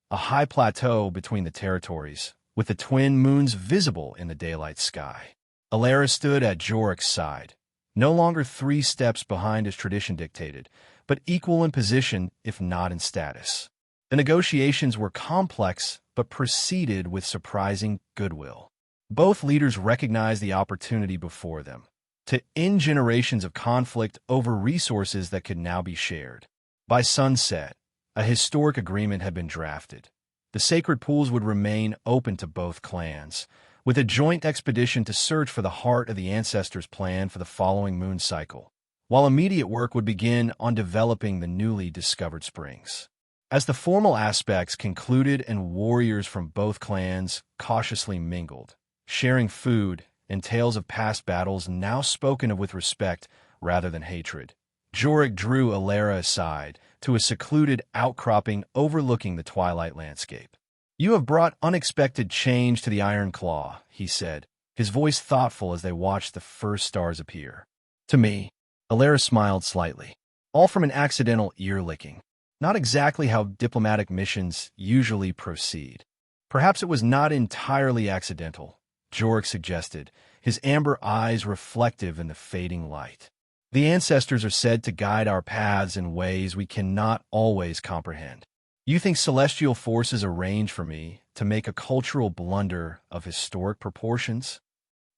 a high plateau between the territories, with the twin moons visible in the daylight sky. Alara stood at Jorik's side, no longer 3 steps behind as tradition dictated, but equal in position if not in status. The negotiations were complex but proceeded with surprising goodwill. Both leaders recognized the opportunity before them to end generations of conflict over resources that could now be shared. By sunset, a historic agreement had been drafted. The sacred pools would remain open to both clans, with a joint expedition to search for the heart of the ancestors' plan for the following moon cycle, while immediate work would begin on developing the newly discovered springs. As the formal aspects concluded and warriors from both clans cautiously mingled, sharing food and tales of past battles now spoken of with respect rather than hatred, Jorik drew Alara aside to a secluded outcropping overlooking the twilight landscape. You have brought unexpected change to the Iron Claw, he said, his voice thoughtful as they watched the first stars appear. To me, Alara smiled slightly, all from an accidental ear-licking. Not exactly how diplomatic missions usually proceed. Perhaps it was not entirely accidental, Jorek suggested, his amber eyes reflective in the fading light. The ancestors are said to guide our paths in ways we cannot always comprehend. You think celestial forces arrange for me to make a cultural blunder of historic proportions?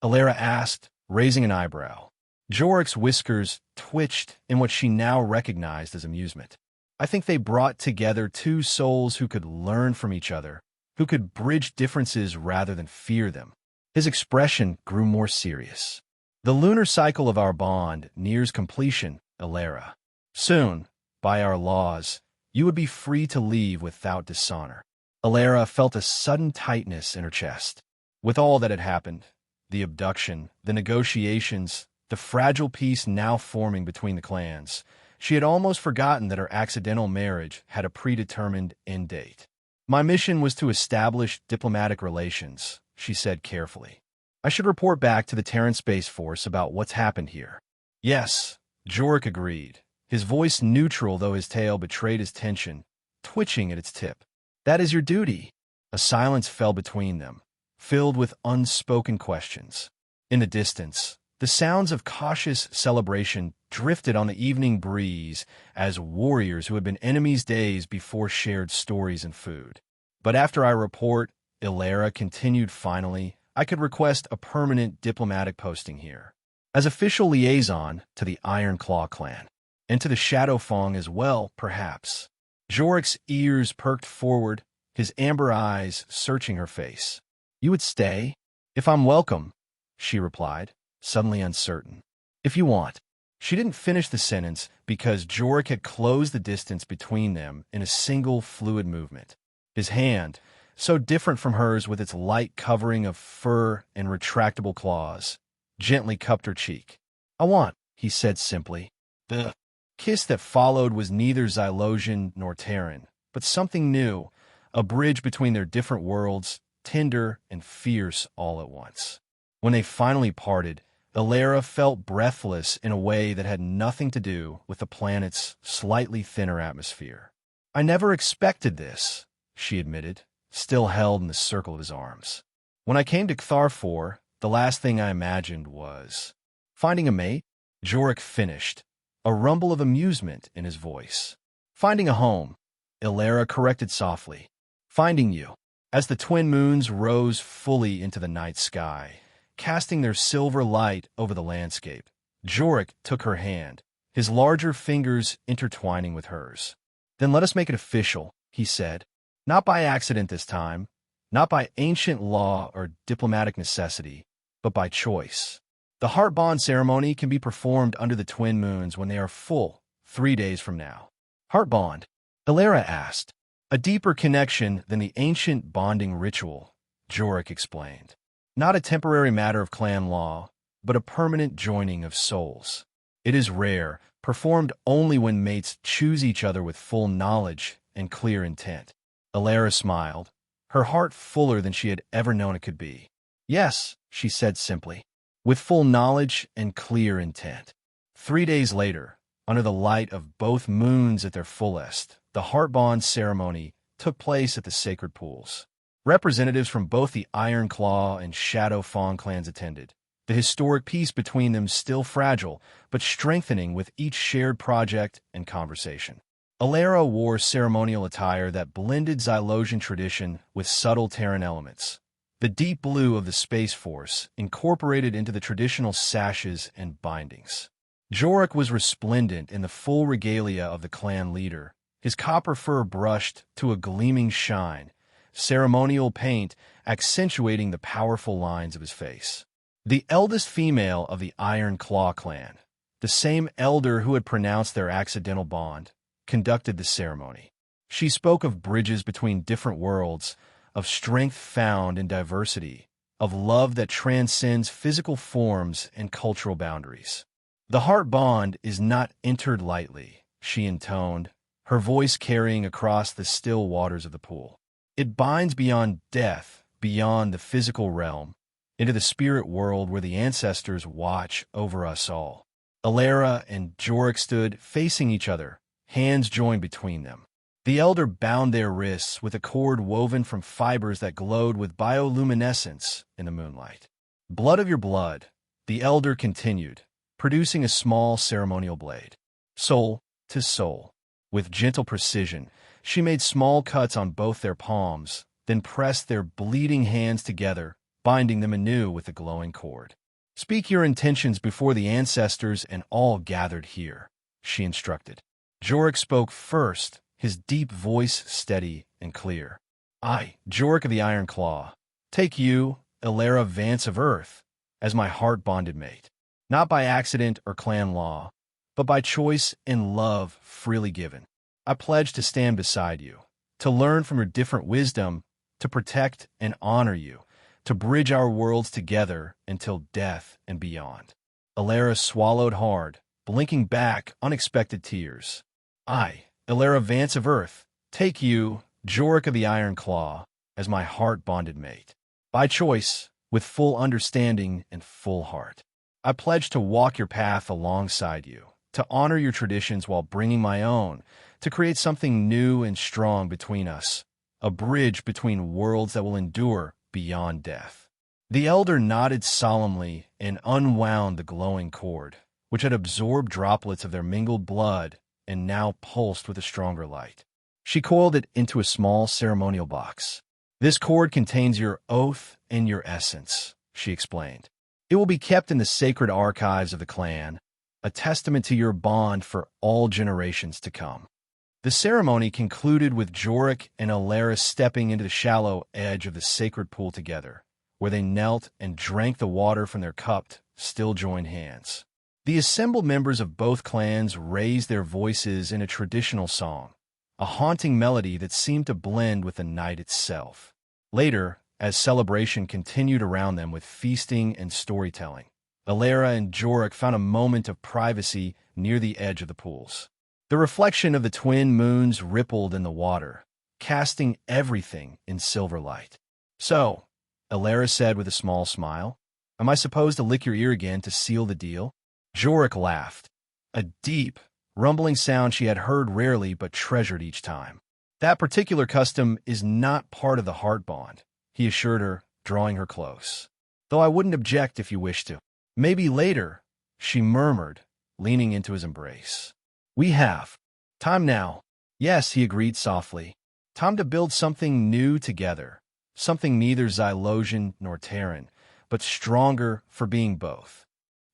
Alara asked, raising an eyebrow. Jorek's whiskers twitched in what she now recognized as amusement. I think they brought together two souls who could learn from each other, who could bridge differences rather than fear them. His expression grew more serious. The lunar cycle of our bond nears completion, Alara. Soon, by our laws, you would be free to leave without dishonor. Alara felt a sudden tightness in her chest. With all that had happened, the abduction, the negotiations, the fragile peace now forming between the clans, she had almost forgotten that her accidental marriage had a predetermined end date. My mission was to establish diplomatic relations, she said carefully. I should report back to the Terran Space Force about what's happened here. Yes, Jorek agreed, his voice neutral though his tail betrayed his tension, twitching at its tip. That is your duty. A silence fell between them, filled with unspoken questions. In the distance, the sounds of cautious celebration drifted on the evening breeze as warriors who had been enemies days before shared stories and food. But after I report, Alara continued finally, I could request a permanent diplomatic posting here, as official liaison to the Iron Claw clan, and to the Shadow Fong as well, perhaps. Jorek's ears perked forward, his amber eyes searching her face. You would stay? If I'm welcome, she replied, suddenly uncertain. If you want. She didn't finish the sentence because Jorek had closed the distance between them in a single fluid movement. His hand, so different from hers with its light covering of fur and retractable claws, gently cupped her cheek. I want, he said simply. The kiss that followed was neither Xylosian nor Terran, but something new, a bridge between their different worlds, tender and fierce all at once. When they finally parted, Alara felt breathless in a way that had nothing to do with the planet's slightly thinner atmosphere. I never expected this, she admitted, still held in the circle of his arms. When I came to Cthar 4, the last thing I imagined was finding a mate. Jorek finished, a rumble of amusement in his voice. Finding a home, Alara corrected softly. Finding you. As the twin moons rose fully into the night sky, casting their silver light over the landscape, Jorek took her hand, his larger fingers intertwining with hers. Then let us make it official, he said. Not by accident this time, not by ancient law or diplomatic necessity, but by choice. The heart bond ceremony can be performed under the twin moons when they are full, 3 days from now. Heart bond? Alara asked. A deeper connection than the ancient bonding ritual, Jorek explained. Not a temporary matter of clan law, but a permanent joining of souls. It is rare, performed only when mates choose each other with full knowledge and clear intent. Alara smiled, her heart fuller than she had ever known it could be. Yes, she said simply, with full knowledge and clear intent. 3 days later, under the light of both moons at their fullest, the heart bond ceremony took place at the sacred pools. Representatives from both the Iron Claw and Shadow Fong clans attended, the historic peace between them still fragile, but strengthening with each shared project and conversation. Alara wore ceremonial attire that blended Xylosian tradition with subtle Terran elements. The deep blue of the Space Force incorporated into the traditional sashes and bindings. Jorek was resplendent in the full regalia of the clan leader, his copper fur brushed to a gleaming shine, ceremonial paint accentuating the powerful lines of his face. The eldest female of the Iron Claw clan, the same elder who had pronounced their accidental bond, conducted the ceremony. She spoke of bridges between different worlds, of strength found in diversity, of love that transcends physical forms and cultural boundaries. The heart bond is not entered lightly, she intoned, her voice carrying across the still waters of the pool. It binds beyond death, beyond the physical realm, into the spirit world where the ancestors watch over us all. Alara and Jorek stood facing each other, hands joined between them. The elder bound their wrists with a cord woven from fibers that glowed with bioluminescence in the moonlight. Blood of your blood, the elder continued, producing a small ceremonial blade. Soul to soul. With gentle precision, she made small cuts on both their palms, then pressed their bleeding hands together, binding them anew with the glowing cord. Speak your intentions before the ancestors and all gathered here, she instructed. Jorek spoke first, his deep voice steady and clear. I, Jorek of the Iron Claw, take you, Alara Vance of Earth, as my heart-bonded mate, not by accident or clan law, but by choice and love freely given. I pledge to stand beside you, to learn from your different wisdom, to protect and honor you, to bridge our worlds together until death and beyond. Alara swallowed hard, blinking back unexpected tears. I, Alara Vance of Earth, take you, Jorek of the Iron Claw, as my heart-bonded mate. By choice, with full understanding and full heart. I pledge to walk your path alongside you, to honor your traditions while bringing my own, to create something new and strong between us, a bridge between worlds that will endure beyond death. The elder nodded solemnly and unwound the glowing cord, which had absorbed droplets of their mingled blood and now pulsed with a stronger light. She coiled it into a small ceremonial box. This cord contains your oath and your essence, she explained. It will be kept in the sacred archives of the clan, a testament to your bond for all generations to come. The ceremony concluded with Jorek and Alara stepping into the shallow edge of the sacred pool together, where they knelt and drank the water from their cupped, still-joined hands. The assembled members of both clans raised their voices in a traditional song, a haunting melody that seemed to blend with the night itself. Later, as celebration continued around them with feasting and storytelling, Alara and Jorek found a moment of privacy near the edge of the pools. The reflection of the twin moons rippled in the water, casting everything in silver light. So, Alara said with a small smile, am I supposed to lick your ear again to seal the deal? Jorek laughed, a deep, rumbling sound she had heard rarely but treasured each time. That particular custom is not part of the heart bond, he assured her, drawing her close. Though I wouldn't object if you wish to. Maybe later, she murmured, leaning into his embrace. We have. Time now. Yes, he agreed softly. Time to build something new together. Something neither Xylosian nor Terran, but stronger for being both.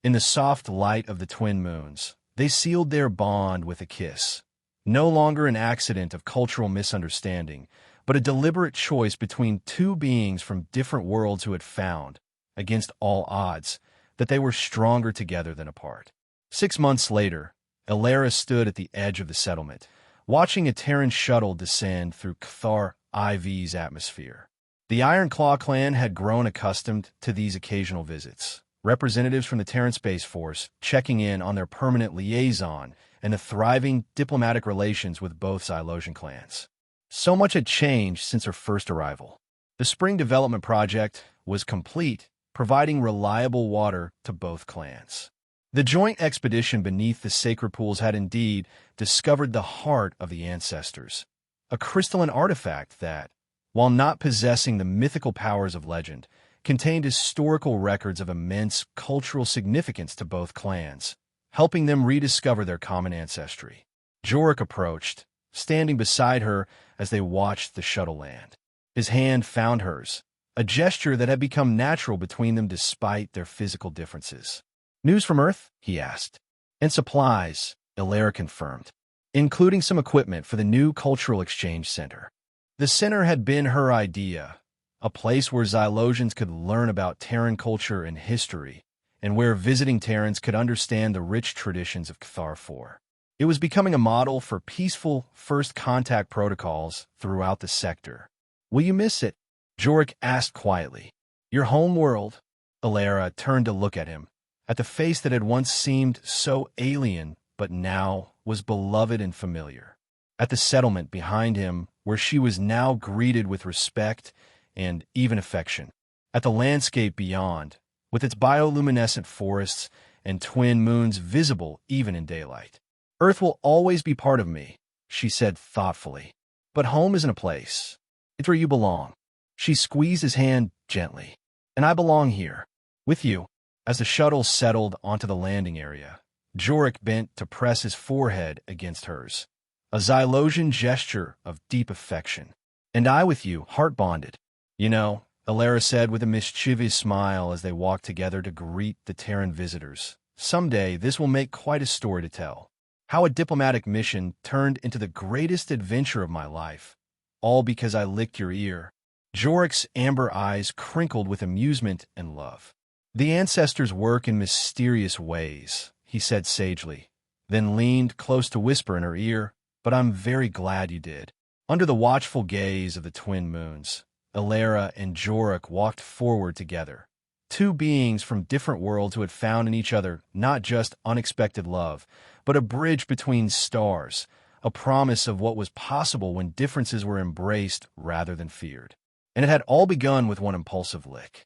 In the soft light of the twin moons, they sealed their bond with a kiss. No longer an accident of cultural misunderstanding, but a deliberate choice between two beings from different worlds who had found, against all odds, that they were stronger together than apart. 6 months later, Alara stood at the edge of the settlement, watching a Terran shuttle descend through Cathar IV's atmosphere. The Iron Claw clan had grown accustomed to these occasional visits, representatives from the Terran Space Force checking in on their permanent liaison and the thriving diplomatic relations with both Xylosian clans. So much had changed since her first arrival. The spring development project was complete, providing reliable water to both clans. The joint expedition beneath the sacred pools had indeed discovered the heart of the ancestors, a crystalline artifact that, while not possessing the mythical powers of legend, contained historical records of immense cultural significance to both clans, helping them rediscover their common ancestry. Jorek approached, standing beside her as they watched the shuttle land. His hand found hers, a gesture that had become natural between them despite their physical differences. News from Earth? He asked. And supplies, Alara confirmed, including some equipment for the new Cultural Exchange Center. The center had been her idea, a place where Xylosians could learn about Terran culture and history, and where visiting Terrans could understand the rich traditions of Cathar 4. It was becoming a model for peaceful first contact protocols throughout the sector. Will you miss it? Jorek asked quietly. Your home world? Alara turned to look at him, at the face that had once seemed so alien, but now was beloved and familiar. At the settlement behind him, where she was now greeted with respect and even affection. at the landscape beyond, with its bioluminescent forests and twin moons visible even in daylight. Earth will always be part of me, she said thoughtfully. But home isn't a place. It's where you belong. She squeezed his hand gently. And I belong here, with you. As the shuttle settled onto the landing area, Jorik bent to press his forehead against hers, a Xylosian gesture of deep affection. And I with you, heart-bonded. You know, Alara said with a mischievous smile as they walked together to greet the Terran visitors. Someday, this will make quite a story to tell. How a diplomatic mission turned into the greatest adventure of my life, all because I licked your ear. Jorik's amber eyes crinkled with amusement and love. The ancestors work in mysterious ways, he said sagely, then leaned close to whisper in her ear, but I'm very glad you did. Under the watchful gaze of the twin moons, Alara and Jorik walked forward together, two beings from different worlds who had found in each other not just unexpected love, but a bridge between stars, a promise of what was possible when differences were embraced rather than feared. And it had all begun with one impulsive lick.